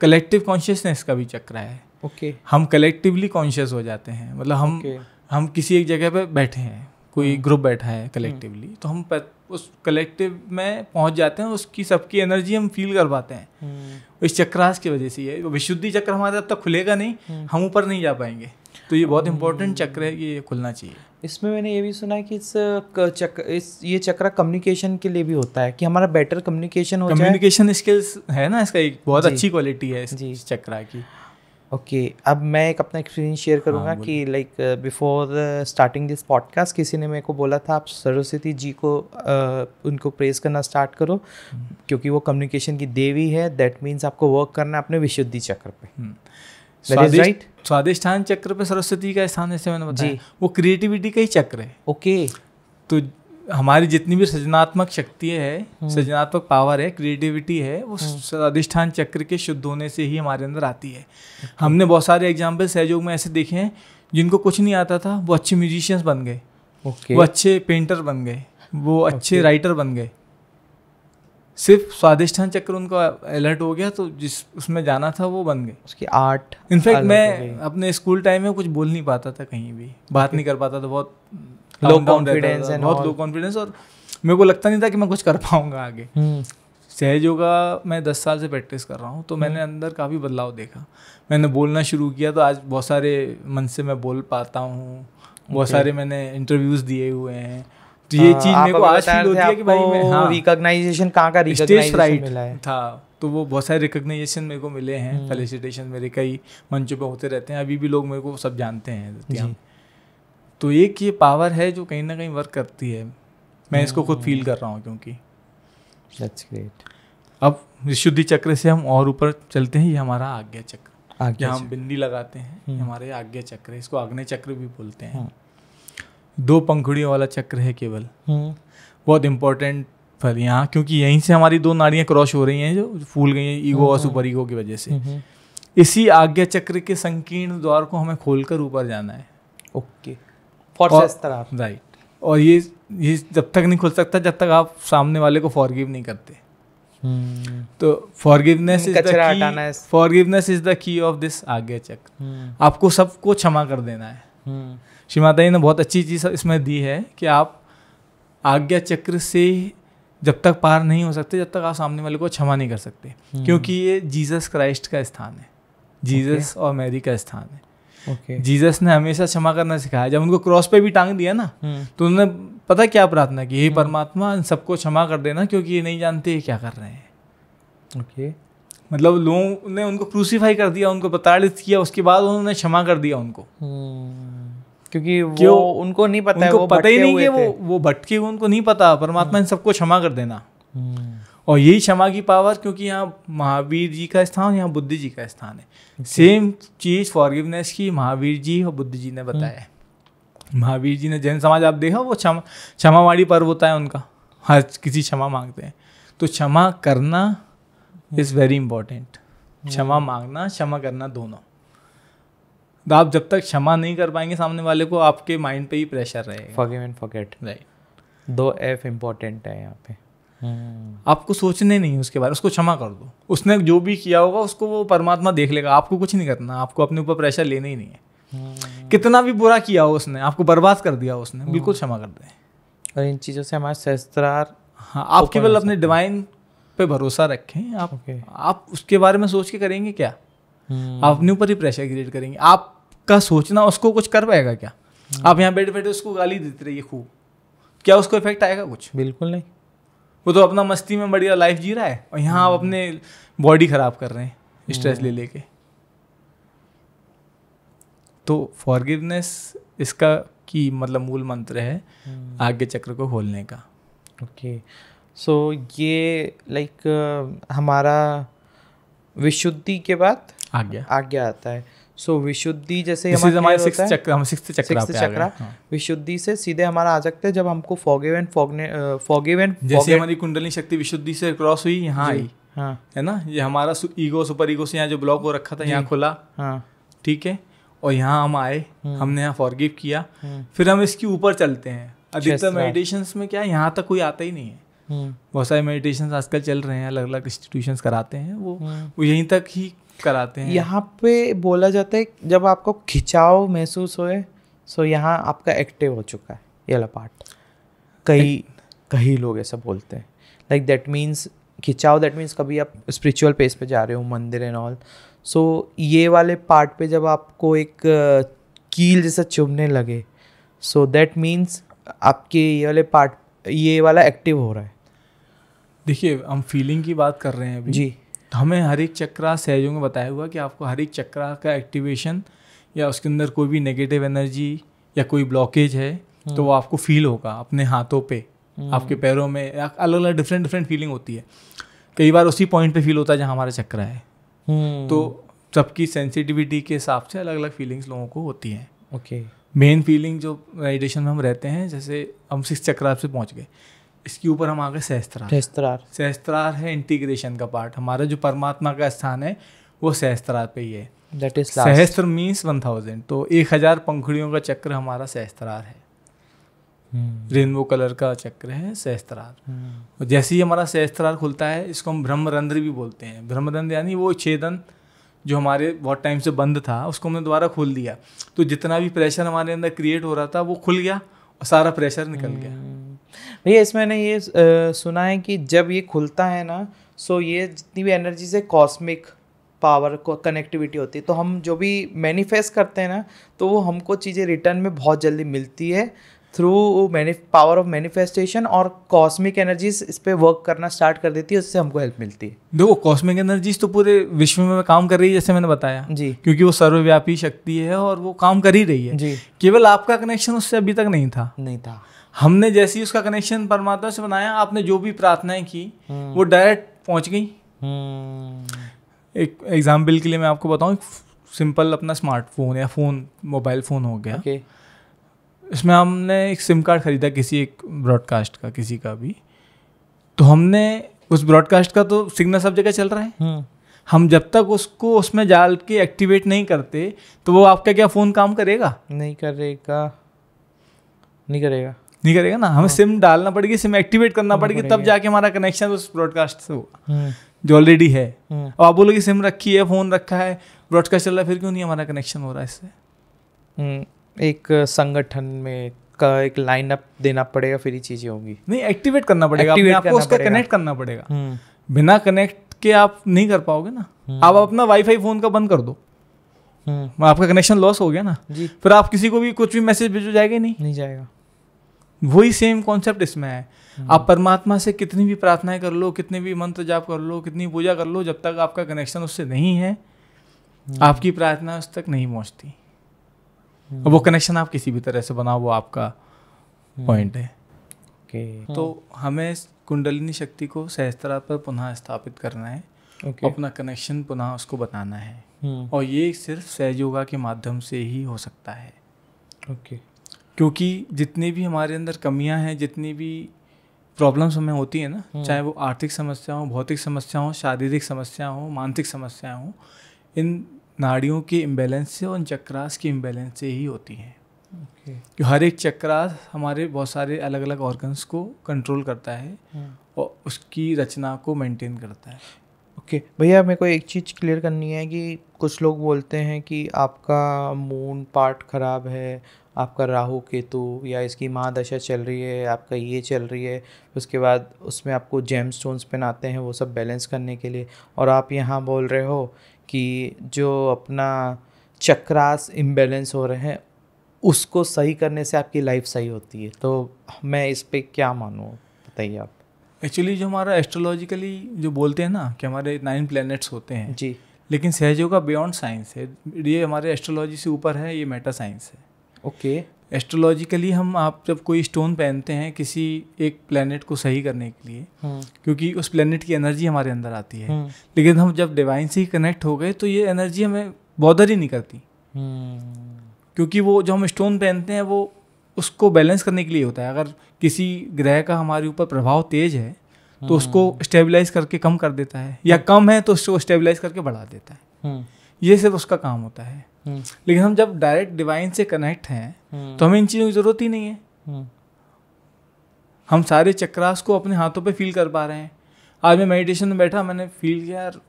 कलेक्टिव कॉन्शियसनेस का भी चक्र है। ओके। हम कलेक्टिवली कॉन्शियस हो जाते हैं। मतलब हम किसी एक जगह पे बैठे हैं, कोई ग्रुप बैठा है कलेक्टिवली, तो हम उस कलेक्टिव में पहुंच जाते हैं, उसकी सबकी एनर्जी हम फील कर पाते हैं। इस चक्रास की वजह से ये विशुद्धि चक्र हमारे तब तक खुलेगा नहीं, हम ऊपर नहीं जा पाएंगे। तो ये बहुत इंपॉर्टेंट चक्र है कि ये खुलना चाहिए। इसमें मैंने ये भी सुना है कि ये चक्र कम्युनिकेशन के लिए भी होता है, कि हमारा बेटर कम्युनिकेशन हो जाए। कम्युनिकेशन स्किल्स है ना, इसका एक बहुत अच्छी क्वालिटी है इस चक्र की। ओके। अब मैं एक अपना एक्सपीरियंस शेयर करूँगा कि like before starting this podcast किसी ने मेरे को बोला था आप सरस्वती जी को उनको प्रेज करना स्टार्ट करो, क्योंकि वो कम्युनिकेशन की देवी है। दैट मीन्स आपको वर्क करना है अपने विशुद्धि चक्र पे। स्वादिष्ठान चक्र पे सरस्वती का स्थान, जैसे मैंने बताया, वो क्रिएटिविटी का ही चक्र है। ओके। तो हमारी जितनी भी सृजनात्मक शक्ति है, सृजनात्मक पावर है, क्रिएटिविटी है, वो स्वादिष्ठान चक्र के शुद्ध होने से ही हमारे अंदर आती है। हमने बहुत सारे एग्जाम्पल सहयोग में ऐसे देखे हैं जिनको कुछ नहीं आता था, वो अच्छे म्यूजिशियंस बन गए, वो अच्छे पेंटर बन गए, वो अच्छे राइटर बन गए। सिर्फ स्वादिष्ठान चक्र उनको अलर्ट हो गया, तो जिस उसमें जाना था वो बन गए। उसकी आर्ट इनफैक्ट मैं अपने स्कूल टाइम में कुछ बोल नहीं पाता था, कहीं भी बात नहीं कर पाता था, बहुत लो कॉन्फिडेंस, बहुत लो कॉन्फिडेंस, और मेरे को लगता नहीं था कि मैं कुछ कर पाऊंगा आगे। सहयोगा मैं 10 साल से प्रैक्टिस कर रहा हूँ, तो मैंने अंदर काफ़ी बदलाव देखा। मैंने बोलना शुरू किया, तो आज बहुत सारे मन से मैं बोल पाता हूँ। बहुत सारे मैंने इंटरव्यूज़ दिए हुए हैं। तो ये चीज़ मेरे को आज फील होती है कि भाई मैं रिकॉग्नाइजेशन कहाँ का रिकॉग्नाइजेशन मिला है था। तो वो बहुत सारे रिकॉग्नाइजेशन मेरे को मिले हैं, फेलिसिटेशन मेरे कई मंचों पे होते रहते हैं। अभी भी लोग मेरे को सब जानते हैं। तो एक ये पावर है जो कहीं ना कहीं वर्क करती है। मैं इसको खुद फील कर रहा हूँ, क्योंकि दैट्स ग्रेट। अब विशुद्धि चक्र से हम और ऊपर चलते हैं। ये हमारा आज्ञा चक्र, जहाँ हम बिंदी लगाते हैं, हमारे आज्ञा चक्र है। इसको आग्नेय चक्र भी बोलते हैं। 2 पंखुड़ियों वाला चक्र है केवल। बहुत इंपॉर्टेंट फल यहाँ, क्योंकि यहीं से हमारी 2 नाड़ियाँ क्रॉस हो रही हैं जो फूल गई हैं ईगो और सुपर ईगो की वजह से। इसी आज्ञा चक्र के संकीर्ण द्वार को हमें खोलकर ऊपर जाना है। ओके। राइट। और ये जब तक नहीं खुल सकता जब तक आप सामने वाले को फॉरगिव नहीं करते। तो forgiveness is the key of this आज्ञा चक्र। आपको सबको क्षमा कर देना है। श्री माता जी ने बहुत अच्छी चीज़ इसमें दी है कि आप आज्ञा चक्र से जब तक पार नहीं हो सकते, जब तक आप सामने वाले को क्षमा नहीं कर सकते, क्योंकि ये जीसस क्राइस्ट का स्थान है, जीसस और मैरी का स्थान है। जीसस ने हमेशा क्षमा करना सिखाया। जब उनको क्रॉस पे भी टांग दिया ना, तो उन्होंने पता क्या प्रार्थना की, हे परमात्मा इन सबको क्षमा कर देना, क्योंकि ये नहीं जानते क्या कर रहे हैं। मतलब लोगों ने उनको क्रूसीफाई कर दिया, उनको प्रताड़ित किया, उसके बाद उन्होंने क्षमा कर दिया उनको, क्योंकि वो उनको नहीं पता, उनको पता ही नहीं कि वो भटके, उनको नहीं पता। परमात्मा इन सबको क्षमा कर देना, और यही क्षमा की पावर, क्योंकि यहाँ महावीर जी का स्थान, यहाँ बुद्ध जी का स्थान है। सेम चीज फॉरगिवनेस की महावीर जी और बुद्ध जी ने बताया है। महावीर जी ने जैन समाज आप देखा, वो क्षमावाणी पर्व होता है उनका, हर किसी क्षमा मांगते हैं। तो क्षमा करना इज वेरी इंपॉर्टेंट। क्षमा मांगना, क्षमा करना, दोनों। तो आप जब तक क्षमा नहीं कर पाएंगे सामने वाले को, आपके माइंड पे ही प्रेशर रहेगा। Forgive and forget, right. 2 F important है यहाँ पे। आपको सोचने नहीं है उसके बारे में, उसको क्षमा कर दो। उसने जो भी किया होगा उसको वो परमात्मा देख लेगा, आपको कुछ नहीं करना, आपको अपने ऊपर प्रेशर लेना ही नहीं है। कितना भी बुरा किया हो उसने, आपको बर्बाद कर दिया उसने, बिल्कुल क्षमा कर दें। और इन चीज़ों से हमारा सहस्त्रार, हाँ, आप केवल अपने डिवाइन पे भरोसा रखें। आप उसके बारे में सोच के करेंगे क्या? आप अपने ऊपर ही प्रेशर क्रिएट करेंगे। आपका सोचना उसको कुछ कर पाएगा क्या? आप यहाँ बैठे बैठे उसको गाली देते रहिए खूब, क्या उसको इफेक्ट आएगा? कुछ बिल्कुल नहीं। वो तो अपना मस्ती में बढ़िया लाइफ जी रहा है और यहाँ आप अपने बॉडी खराब कर रहे हैं स्ट्रेस ले लेके। तो फॉरगिवनेस इसका की मतलब मूल मंत्र है आज्ञा चक्र को खोलने का। ओके, सो ये लाइक हमारा विशुद्धि के बाद आज्ञा आता है। सो विशुद्धि जैसे हमारे सिक्स्थ चक्र, विशुद्धि से सीधे हमारा आ सकते हैं जब हमको फॉरगिव एंड जैसे हमारी कुंडली शक्ति विशुद्धि से क्रॉस हुई, यहाँ आई, हाँ, है ना, ये हमारा ईगो सुपर ईगो से यहाँ जो ब्लॉक हो रखा था यहाँ खुला, हाँ, ठीक है, और यहाँ हम आए, हमने यहाँ फॉरगिव किया, फिर हम इसके ऊपर चलते हैं। अधिकतर मेडिटेशंस में क्या है, यहाँ तक कोई आता ही नहीं है। बहुत सारे मेडिटेशंस आजकल चल रहे हैं, अलग अलग इंस्टीट्यूशंस कराते हैं, वो यहीं तक ही कराते हैं। यहाँ पे बोला जाता है जब आपको खिंचाव महसूस होए, सो यहाँ आपका एक्टिव हो चुका है ये वाला पार्ट। कई लोग ऐसा बोलते हैं, लाइक दैट मीन्स खिंचाव, दैट मीन्स कभी आप स्पिरिचुअल पेस पे जा रहे हो, मंदिर एंड ऑल, सो ये वाले पार्ट पे जब आपको एक कील जैसा चुभने लगे, सो दैट मीन्स आपके ये वाले पार्ट, ये वाला एक्टिव हो रहा है। देखिए, हम फीलिंग की बात कर रहे हैं अभी जी, तो हमें हर एक चक्रा सहयोग में बताया हुआ कि आपको हर एक चक्रा का एक्टिवेशन या उसके अंदर कोई भी नेगेटिव एनर्जी या कोई ब्लॉकेज है तो वो आपको फील होगा अपने हाथों पे, आपके पैरों में, अलग अलग डिफरेंट फीलिंग होती है। कई बार उसी पॉइंट पे फील होता है जहाँ हमारा चक्रा है। तो सबकी सेंसिटिविटी के हिसाब से अलग अलग फीलिंग्स लोगों को होती हैं। ओके, मेन फीलिंग जो मेडिटेशन में हम रहते हैं, जैसे हम 6 चक्रा से पहुँच गए, इसके ऊपर हम आ गए सहस्त्रार है इंटीग्रेशन का पार्ट। हमारा जो परमात्मा का स्थान है वो सहस्त्रार पे ही है। दैट इज सहस्त्र मीन्स 1000, तो 1000 पंखुड़ियों का चक्र हमारा सहस्त्रार है। रेनबो कलर का चक्र है सहस्त्रार। और जैसे ही हमारा सहस्त्रार खुलता है, इसको हम ब्रह्मरंध्र भी बोलते हैं। ब्रह्मरंध्र यानी वो छेदन जो हमारे बहुत टाइम से बंद था, उसको हमने दोबारा खोल दिया, तो जितना भी प्रेशर हमारे अंदर क्रिएट हो रहा था वो खुल गया और सारा प्रेशर निकल गया। भैया इसमें मैंने ये सुना है कि जब ये खुलता है ना, सो ये जितनी भी एनर्जी से कॉस्मिक पावर को कनेक्टिविटी होती है, तो हम जो भी मैनिफेस्ट करते हैं ना, तो वो हमको चीज़ें रिटर्न में बहुत जल्दी मिलती है थ्रू पावर ऑफ मैनिफेस्टेशन, और कॉस्मिक एनर्जीज इस पे वर्क करना स्टार्ट कर देती है, उससे हमको हेल्प मिलती है। देखो, कॉस्मिक एनर्जीज तो पूरे विश्व में काम कर रही है, जैसे मैंने बताया जी, क्योंकि वो सर्वव्यापी शक्ति है और वो काम कर ही रही है जी। केवल आपका कनेक्शन उससे अभी तक नहीं था। हमने जैसे ही उसका कनेक्शन परमात्मा से बनाया, आपने जो भी प्रार्थनाएं की वो डायरेक्ट पहुंच गई। एक एग्जाम्पल के लिए मैं आपको बताऊं, सिंपल अपना स्मार्टफोन या मोबाइल फ़ोन हो गया, इसमें हमने एक सिम कार्ड खरीदा किसी एक ब्रॉडकास्ट का, किसी का भी, तो हमने उस ब्रॉडकास्ट का तो सिग्नल सब जगह चल रहा है, हम जब तक उसको उसमें डाल के एक्टिवेट नहीं करते तो वो आपका क्या फ़ोन काम करेगा? नहीं करेगा ना। हमें सिम डालना पड़ेगी, सिम एक्टिवेट करना पड़ेगी, तब जाके हमारा कनेक्शन उस ब्रॉडकास्ट से होगा जो ऑलरेडी है। और आप बोलोगे सिम रखी है, फ़ोन रखा है, ब्रॉडकास्ट चल रहा है, फिर क्यों नहीं हमारा कनेक्शन हो रहा है इससे? एक संगठन में का एक लाइनअप देना पड़ेगा, फिर ही चीज़ें होंगी। नहीं, एक्टिवेट करना पड़ेगा, आपको उसका कनेक्ट करना पड़ेगा। बिना कनेक्ट के आप नहीं कर पाओगे ना। आप अपना वाईफाई फ़ोन का बंद कर दो, आपका कनेक्शन लॉस हो गया ना जी। फिर आप किसी को भी कुछ भी मैसेज भेजो, जाएगा ही नहीं जाएगा। वही सेम कॉन्सेप्ट इसमें है। आप परमात्मा से कितनी भी प्रार्थनाएं कर लो, कितने भी मंत्र जाप कर लो, कितनी पूजा कर लो, जब तक आपका कनेक्शन उससे नहीं है, आपकी प्रार्थना उस तक नहीं पहुंचती। और वो कनेक्शन आप किसी भी तरह से बनाओ, वो आपका पॉइंट है। तो हमें कुंडलिनी शक्ति को सहस्त्रार पर पुनः स्थापित करना है, अपना कनेक्शन पुनः उसको बताना है, और ये सिर्फ सहयोगा के माध्यम से ही हो सकता है। क्योंकि जितनी भी हमारे अंदर कमियां हैं, जितनी भी प्रॉब्लम्स हमें होती है ना, चाहे वो आर्थिक समस्या हो, भौतिक समस्या हो, शारीरिक समस्या हो, मानसिक समस्या हो, इन नाड़ियों के इम्बैलेंस से और चक्रास के इम्बैलेंस से ही होती हैं। ओके। कि हर एक चक्रास हमारे बहुत सारे अलग अलग ऑर्गन्स को कंट्रोल करता है और उसकी रचना को मेंटेन करता है। ओके भैया, मेरे को एक चीज़ क्लियर करनी है कि कुछ लोग बोलते हैं कि आपका मून पार्ट ख़राब है, आपका राहु केतु या इसकी महादशा चल रही है, आपका ये चल रही है, उसके बाद उसमें आपको जेम स्टोन्स पहनाते हैं वो सब बैलेंस करने के लिए, और आप यहाँ बोल रहे हो कि जो अपना चक्रास इम्बैलेंस हो रहे हैं उसको सही करने से आपकी लाइफ सही होती है। तो मैं इस पे क्या मानूँ, बताइए आप। एक्चुअली जो हमारा एस्ट्रोलॉजिकली जो बोलते हैं ना कि हमारे 9 प्लैनेट्स होते हैं जी, लेकिन सहयोग का बियॉन्ड साइंस है, ये हमारे एस्ट्रोलॉजी से ऊपर है, ये मेटा साइंस है। ओके। एस्ट्रोलॉजिकली हम आप जब कोई स्टोन पहनते हैं किसी एक प्लेनेट को सही करने के लिए, क्योंकि उस प्लेनेट की एनर्जी हमारे अंदर आती है, लेकिन हम जब डिवाइन से ही कनेक्ट हो गए तो ये एनर्जी हमें बॉदर ही नहीं करती, क्योंकि वो जो हम स्टोन पहनते हैं वो उसको बैलेंस करने के लिए होता है। अगर किसी ग्रह का हमारे ऊपर प्रभाव तेज है तो उसको स्टेबलाइज करके कम कर देता है, या कम है तो उसको स्टेबलाइज करके बढ़ा देता है। ये सिर्फ उसका काम होता है। लेकिन हम जब डायरेक्ट डिवाइन से कनेक्ट हैं तो हमें इन चीज़ों की ज़रूरत ही नहीं है। हम सारे चक्रास को अपने हाथों पे फील कर पा रहे हैं। आज मैं मेडिटेशन में बैठा, मैंने फील किया यार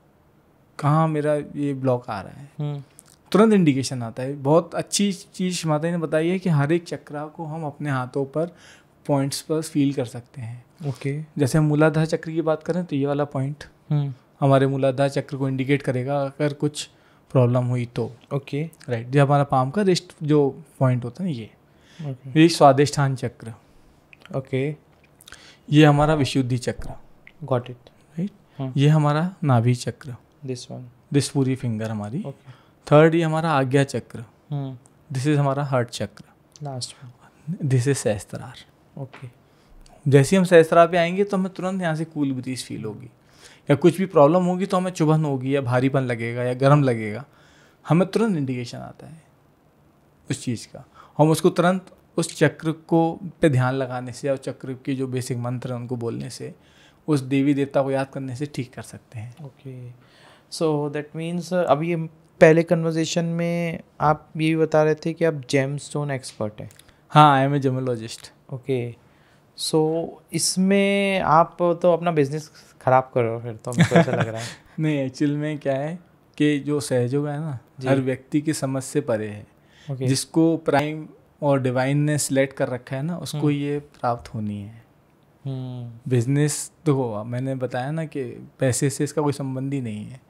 कहाँ मेरा ये ब्लॉक आ रहा है, तुरंत इंडिकेशन आता है। बहुत अच्छी चीज़ माता ने बताई है कि हर एक चक्रा को हम अपने हाथों पर पॉइंट्स पर फील कर सकते हैं। ओके। जैसे हम मूलाधार चक्र की बात करें तो ये वाला पॉइंट हमारे मूलाधार चक्र को इंडिकेट करेगा अगर कुछ प्रॉब्लम हुई तो। ओके। राइट। जो हमारा पाम का रिस्ट जो पॉइंट होता है ये स्वादिष्ठान चक्र। ओके। ये हमारा Vishuddhi chakra. Got it. Right. ये हमारा नाभि चक्र, दिस वन, दिस पूरी फिंगर हमारी। ओके। थर्ड ये हमारा आज्ञा चक्र, दिस इज हमारा heart chakra. Last one, this is Sahasrara. Okay. जैसे ही हम सहस्त्रार पे आएंगे तो हमें तुरंत यहाँ से कूल ब्रीज फील होगी, या कुछ भी प्रॉब्लम होगी तो हमें चुभन होगी या भारीपन लगेगा या गर्म लगेगा, हमें तुरंत इंडिकेशन आता है उस चीज़ का। हम उसको तुरंत उस चक्र को पे ध्यान लगाने से और चक्र के जो बेसिक मंत्र हैं उनको बोलने से, उस देवी देवता को याद करने से ठीक कर सकते हैं। ओके। सो दैट मीन्स अभी ये पहले कन्वर्सेशन में आप ये भी बता रहे थे कि आप जेम स्टोन एक्सपर्ट हैं। हाँ, I am a gemologist. Okay. So इसमें आप तो अपना बिजनेस खराब करो फिर तो, मुझे ऐसा लग रहा है। नहीं, एक्चुअल में क्या है कि जो सहयोग है ना हर व्यक्ति की समझ से परे है। Okay. जिसको प्राइम और डिवाइन ने सिलेक्ट कर रखा है ना उसको ये प्राप्त होनी है। बिजनेस देखो, मैंने बताया ना कि पैसे से इसका कोई संबंध ही नहीं है।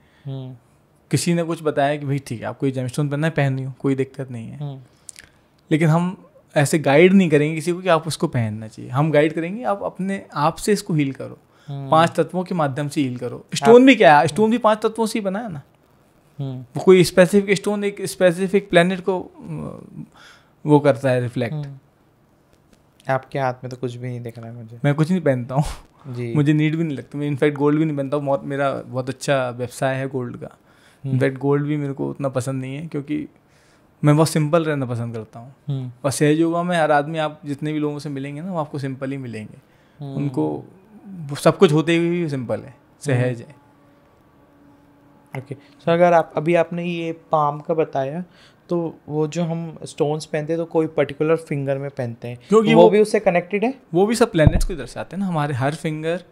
किसी ने कुछ बताया कि भाई ठीक है आपको ये जेमस्टोन पहनना है, पहन हो, कोई दिक्कत नहीं है, लेकिन हम ऐसे गाइड नहीं करेंगे किसी को कि आप उसको पहनना चाहिए। हम गाइड करेंगे आप अपने आप से इसको हील करो, 5 तत्वों के माध्यम से हील करो। स्टोन भी क्या है, स्टोन भी 5 तत्वों से ही बना है ना। वो कोई स्पेसिफिक स्टोन एक स्पेसिफिक प्लेनेट को वो करता है रिफ्लेक्ट। आपके हाथ में तो कुछ भी नहीं दिख रहा है मुझे। मैं कुछ नहीं पहनता हूँ जी, मुझे नीड भी नहीं लगता। मैं इनफैक्ट गोल्ड भी नहीं पहनता हूँ। मेरा बहुत अच्छा व्यवसाय है गोल्ड का। इनफैक्ट गोल्ड भी मेरे को उतना पसंद नहीं है क्योंकि मैं बहुत सिंपल रहना पसंद करता हूँ। और सहयोगा में हर आदमी, आप जितने भी लोगों से मिलेंगे ना वो आपको सिंपल ही मिलेंगे। उनको सब कुछ होते हुए भी सिंपल है, सहज है। ओके। सो अगर आप अभी आपने ये पाम का बताया तो वो जो हम स्टोन्स पहनते हैं तो कोई पर्टिकुलर फिंगर में पहनते हैं क्योंकि वो भी उससे कनेक्टेड है। वो भी सब प्लैनेट्स को दर्शाते हैं ना। हमारे हर फिंगर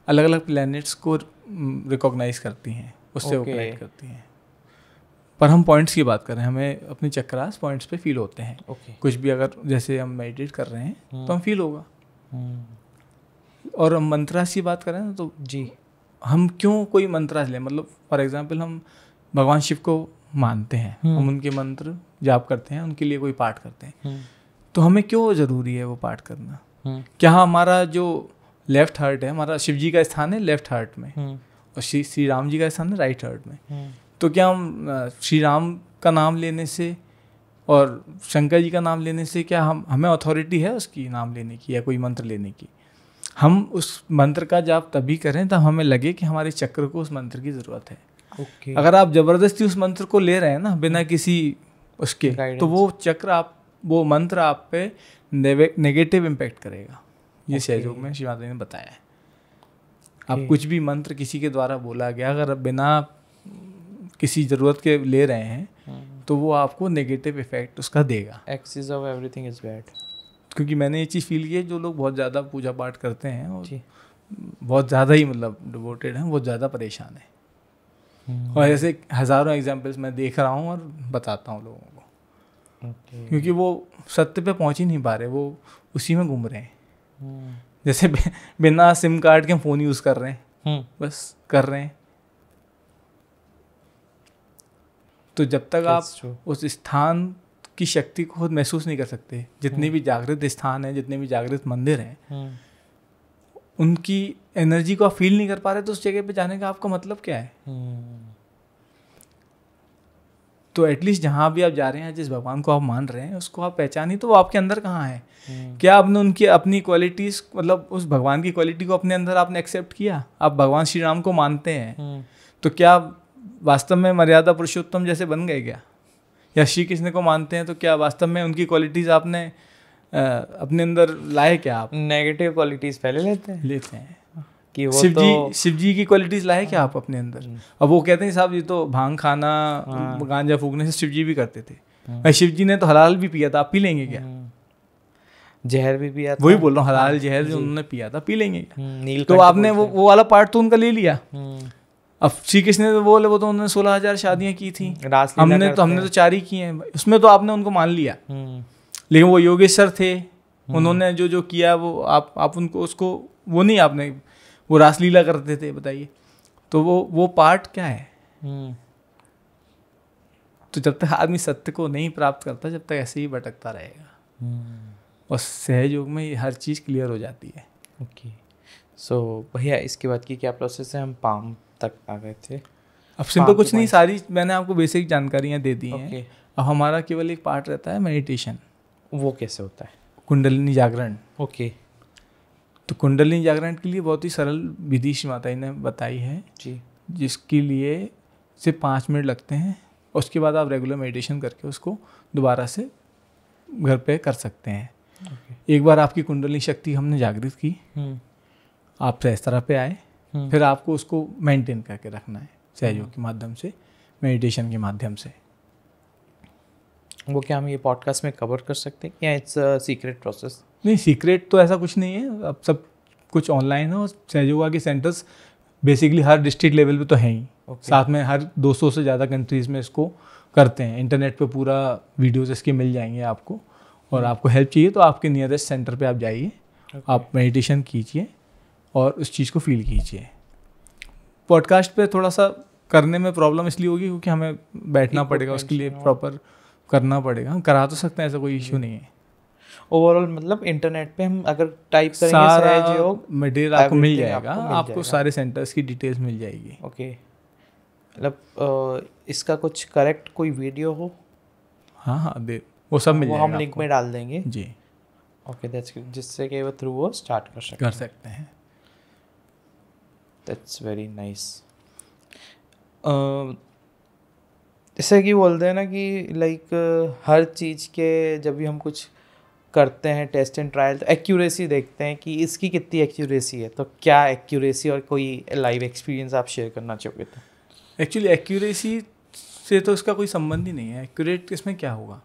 अलग अलग प्लैनेट्स को रिकॉग्नाइज करती हैं, उससे वो कनेक्ट करती हैं। पर हम पॉइंट्स की बात कर रहे हैं, हमें अपने चक्रास पॉइंट्स पे फील होते हैं। कुछ भी अगर जैसे हम मेडिटेट कर रहे हैं तो हम फील होगा। और हम मंत्रास की बात करें ना तो जी, हम क्यों कोई मंत्रास लें, मतलब फॉर एग्जांपल हम भगवान शिव को मानते हैं, हम उनके मंत्र जाप करते हैं, उनके लिए कोई पाठ करते हैं, तो हमें क्यों ज़रूरी है वो पाठ करना? क्या हमारा जो लेफ्ट हार्ट है, हमारा शिव जी का स्थान है लेफ्ट हार्ट में और श्री राम जी का स्थान है राइट हार्ट में, तो क्या हम श्री राम का नाम लेने से और शंकर जी का नाम लेने से क्या हमें अथॉरिटी है उसकी नाम लेने की या कोई मंत्र लेने की? हम उस मंत्र का जाप तभी करें तब हमें लगे कि हमारे चक्र को उस मंत्र की ज़रूरत है। अगर आप ज़बरदस्ती उस मंत्र को ले रहे हैं ना बिना किसी उसके, तो वो चक्र वो मंत्र आप पे नेगेटिव इम्पैक्ट करेगा। ये सहयोग में श्री माता जी ने बताया है। आप कुछ भी मंत्र किसी के द्वारा बोला गया, अगर बिना किसी ज़रूरत के ले रहे हैं तो वो आपको नेगेटिव इफेक्ट उसका देगा। Excess of everything is bad. क्योंकि मैंने ये चीज़ फील की है, जो लोग बहुत ज़्यादा पूजा पाठ करते हैं और बहुत ज़्यादा ही मतलब डिवोटेड हैं, बहुत ज़्यादा परेशान है। और ऐसे हज़ारों एग्जाम्पल्स मैं देख रहा हूँ और बताता हूँ लोगों को। क्योंकि वो सत्य पे पहुँच ही नहीं पा रहे, वो उसी में घूम रहे हैं। जैसे बिना सिम कार्ड के फ़ोन यूज़ कर रहे हैं, बस कर रहे हैं। तो जब तक आप उस स्थान की शक्ति को खुद महसूस नहीं कर सकते, जितने भी जागृत स्थान हैं, जितने भी जागृत मंदिर हैं, उनकी एनर्जी को आप फील नहीं कर पा रहे, तो उस जगह पे जाने का आपका मतलब क्या है? तो एटलीस्ट जहाँ भी आप जा रहे हैं, जिस भगवान को आप मान रहे हैं, उसको आप पहचानिए तो वो आपके अंदर कहाँ है। क्या आपने उनकी अपनी क्वालिटीज़, मतलब उस भगवान की क्वालिटी को अपने अंदर आपने एक्सेप्ट किया? आप भगवान श्री राम को मानते हैं तो क्या वास्तव में मर्यादा पुरुषोत्तम जैसे बन गए क्या? या श्री कृष्ण को मानते हैं तो क्या वास्तव में उनकी क्वालिटीज़ आपने अपने अंदर लाए क्या? आप नेगेटिव क्वालिटीज़ पहले लेते हैं कि वो शिव जी की क्वालिटीज़ लाए क्या आप अपने अंदर? अब वो कहते हैं साहब ये तो भांग खाना, गांजा फूकने से शिव जी भी करते थे। भाई शिव जी ने तो हलाल भी पिया था, आप पी लेंगे क्या? जहर भी पिया था, वही बोल रहा हूँ, हलाल जहर जो उन्होंने पिया था, पी लेंगे क्या? तो आपने वो वाला पार्ट तो उनका ले लिया। अब श्री कृष्ण ने तो वो तो उन्होंने 16,000 शादियां की थी, हमने तो 4 ही की हैं, उसमें तो आपने उनको मान लिया। लेकिन वो योगेश्वर थे, उन्होंने जो किया वो आप उनको उसको वो नहीं, आपने वो रासलीला करते थे, बताइए। तो वो पार्ट क्या है? तो जब तक आदमी सत्य को नहीं प्राप्त करता, जब तक ऐसे ही भटकता रहेगा। और सहज योग में ये हर चीज़ क्लियर हो जाती है। ओके, सो भैया इसके बाद की क्या प्रोसेस है? हम पाम तक आ गए थे। अब सिंपल कुछ नहीं, सारी मैंने आपको बेसिक जानकारियाँ दे दी हैं। अब हमारा केवल एक पार्ट रहता है मेडिटेशन। वो कैसे होता है? कुंडलिनी जागरण। ओके, तो कुंडलिनी जागरण के लिए बहुत ही सरल विधि श्री माता जी ने बताई है जी, जिसके लिए सिर्फ 5 मिनट लगते हैं। उसके बाद आप रेगुलर मेडिटेशन करके उसको दोबारा से घर पे कर सकते हैं। एक बार आपकी कुंडलिनी शक्ति हमने जागृत की, आप इस तरह पे आए, फिर आपको उसको मेंटेन करके रखना है सहयोग के माध्यम से, मेडिटेशन के माध्यम से। वो क्या हम ये पॉडकास्ट में कवर कर सकते हैं या इट्स सीक्रेट प्रोसेस? नहीं, सीक्रेट तो ऐसा कुछ नहीं है, अब सब कुछ ऑनलाइन है। और सहयोगा के सेंटर्स बेसिकली हर डिस्ट्रिक्ट लेवल पे तो हैं ही। साथ में हर 200 से ज़्यादा कंट्रीज़ में इसको करते हैं। इंटरनेट पे पूरा वीडियोज़ इसके मिल जाएंगे आपको। और आपको हेल्प चाहिए तो आपके नियरेस्ट सेंटर पे आप जाइए, आप मेडिटेशन कीजिए और उस चीज़ को फील कीजिए। पॉडकास्ट पे थोड़ा सा करने में प्रॉब्लम इसलिए होगी क्योंकि हमें बैठना पड़ेगा, उसके लिए प्रॉपर करना पड़ेगा। हम करा तो सकते हैं, ऐसा कोई इशू नहीं है। ओवरऑल मतलब इंटरनेट पे हम अगर टाइप करेंगे सहज योग मटेरियल आपको मिल जाएगा, आपको सारे सेंटर्स की डिटेल्स मिल जाएगी। ओके, मतलब इसका कुछ करेक्ट कोई वीडियो हो? हाँ, वो सब मिल जाएगा, हम लिंक में डाल देंगे जी। ओके, दैट्स जिससे कि वो थ्रू वो स्टार्ट कर सकते हैं। That's very nice. जैसे कि बोलते हैं ना कि लाइक हर चीज़ के जब भी हम कुछ करते हैं टेस्ट एंड ट्रायल, तो एक्यूरेसी देखते हैं कि इसकी कितनी एक्यूरेसी है। तो क्या एक्यूरेसी और कोई लाइव एक्सपीरियंस आप शेयर करना चाहोगे? तो एक्चुअली एक्यूरेसी से तो इसका कोई संबंध ही नहीं है। एक्यूरेट इसमें क्या होगा,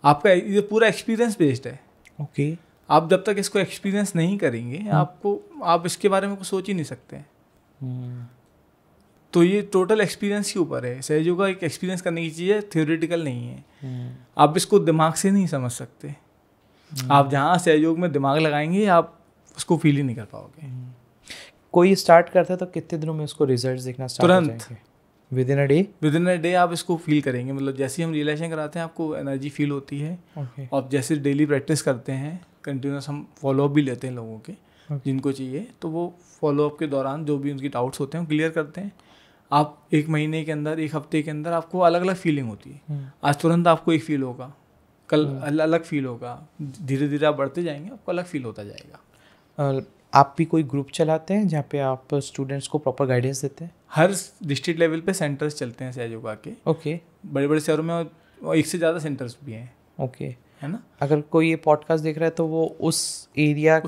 आपका ये पूरा एक्सपीरियंस बेस्ड है। ओके, आप जब तक इसको एक्सपीरियंस नहीं करेंगे आप इसके बारे में कुछ सोच ही नहीं सकते। तो ये टोटल एक्सपीरियंस के ऊपर है। सहयोग का एक एक्सपीरियंस करने की चीज़ है, थ्योरेटिकल नहीं है। आप इसको दिमाग से नहीं समझ सकते। आप जहाँ सहयोग में दिमाग लगाएंगे आप उसको फील ही नहीं कर पाओगे। कोई स्टार्ट करता है तो कितने दिनों में उसको रिजल्ट दिखना स्टार्ट हो जाएंगे? विदिन अ डे आप इसको फील करेंगे। मतलब जैसे हम रियलाइजेशन कराते हैं आपको एनर्जी फील होती है। और जैसे डेली प्रैक्टिस करते हैं कंटिन्यूस, हम फॉलोअप भी लेते हैं लोगों के जिनको चाहिए, तो वो फॉलोअप के दौरान जो भी उनकी डाउट्स होते हैं वो क्लियर करते हैं। आप 1 महीने के अंदर, 1 हफ्ते के अंदर आपको अलग अलग फीलिंग होती है। आज तुरंत आपको एक फील होगा, कल अलग फील होगा, धीरे धीरे आप बढ़ते जाएंगे, आपको अलग फील होता जाएगा। आप भी कोई ग्रुप चलाते हैं जहाँ पे आप स्टूडेंट्स को प्रॉपर गाइडेंस देते हैं? हर डिस्ट्रिक्ट लेवल पे सेंटर्स चलते हैं सहयोगा के। ओके, बड़े बड़े शहरों में और 1 से ज़्यादा सेंटर्स भी हैं। ओके, है ना। अगर कोई ये पॉडकास्ट देख रहा है तो वो उस एरिया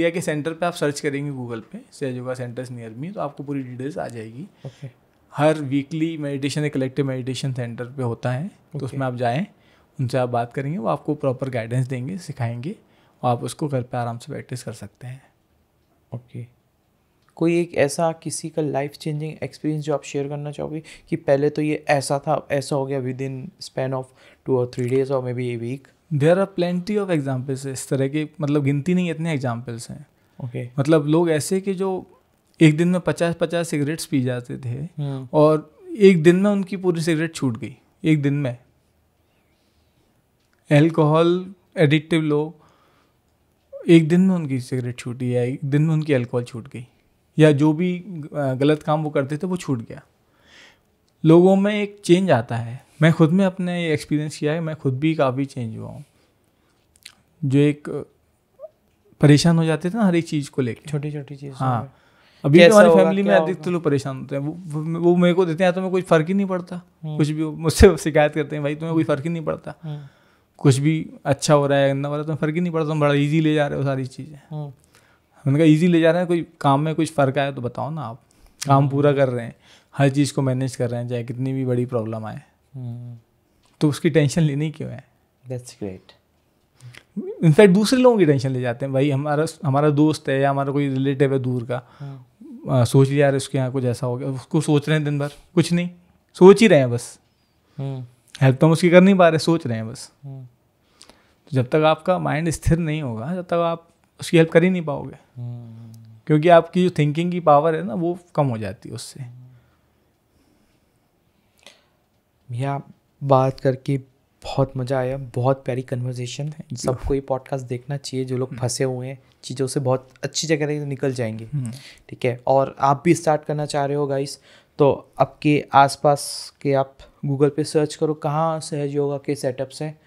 के सेंटर पे आप सर्च करेंगे गूगल पे सहयोगा सेंटर्स नियर मी, तो आपको पूरी डिटेल्स आ जाएगी। ओके, हर वीकली मेडिटेशन एक कलेक्टिव मेडिटेशन सेंटर पे होता है, तो उसमें आप जाएं, उनसे आप बात करेंगे, वो आपको प्रॉपर गाइडेंस देंगे, सिखाएंगे, और आप उसको घर पे आराम से प्रैक्टिस कर सकते हैं। ओके। कोई एक ऐसा किसी का लाइफ चेंजिंग एक्सपीरियंस जो आप शेयर करना चाहोगे कि पहले तो ये ऐसा था, ऐसा हो गया within span of 2 or 3 days और maybe a week? There are plenty of examples इस तरह के, मतलब गिनती नहीं, इतने एग्जाम्पल्स हैं। ओके। मतलब लोग ऐसे कि जो एक दिन में 50-50 सिगरेट्स पी जाते थे और एक दिन में उनकी पूरी सिगरेट छूट गई, एक दिन में। एल्कोहल एडिक्टिव लोग, एक दिन में उनकी सिगरेट छूटी, या एक दिन में उनकी एल्कोहल छूट गई, या जो भी गलत काम वो करते थे वो छूट गया। लोगों में एक चेंज आता है। मैं खुद में अपने एक्सपीरियंस किया है, मैं खुद भी काफ़ी चेंज हुआ हूँ। जो एक परेशान हो जाते थे ना हर एक चीज़ को लेकर, छोटी छोटी चीज़। हाँ, अभी भी हमारी फैमिली में अधिकतर लोग परेशान होते हैं। वो मेरे को देते हैं, तुम्हें कोई फ़र्क ही नहीं पड़ता, कुछ भी मुझसे शिकायत करते हैं, भाई तुम्हें कोई फ़र्क ही नहीं पड़ता, कुछ भी अच्छा हो रहा है गंदा हो रहा है तुम्हें फ़र्क ही नहीं पड़ता, तुम बड़ा ईजी ले जा रहे हो सारी चीज़ें। मैंने कहा ईजी ले जा रहे हैं, कोई काम में कुछ फ़र्क आया तो बताओ ना। आप काम पूरा कर रहे हैं, हर चीज़ को मैनेज कर रहे हैं, चाहे कितनी भी बड़ी प्रॉब्लम आए, तो उसकी टेंशन लेनी क्यों है? That's great. इनफैक्ट दूसरे लोगों की टेंशन ले जाते हैं। भाई हमारा दोस्त है या हमारा कोई रिलेटिव है दूर का, सोच लिया यार उसके यहाँ कुछ ऐसा हो गया, उसको सोच रहे हैं दिन भर, कुछ नहीं, सोच ही रहे हैं बस, हेल्प तो हम उसकी कर नहीं पा रहे, सोच रहे हैं बस। तो जब तक आपका माइंड स्थिर नहीं होगा, जब तक आप उसकी हेल्प कर ही नहीं पाओगे, क्योंकि आपकी जो थिंकिंग की पावर है ना वो कम हो जाती है उससे। भैया बात करके बहुत मज़ा आया, बहुत प्यारी कन्वर्सेशन। सबको ये पॉडकास्ट देखना चाहिए, जो लोग फंसे हुए हैं चीज़ों से बहुत अच्छी जगह से निकल जाएंगे। ठीक है, और आप भी स्टार्ट करना चाह रहे हो गाइस, तो आपके आसपास के आप गूगल पे सर्च करो कहाँ सहज योगा के सेटअप्स हैं,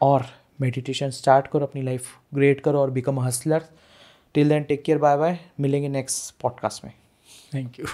और मेडिटेशन स्टार्ट करो, अपनी लाइफ ग्रेट करो और become hustler. Till then take care, bye bye, मिलेंगे नेक्स्ट पॉडकास्ट में। Thank you.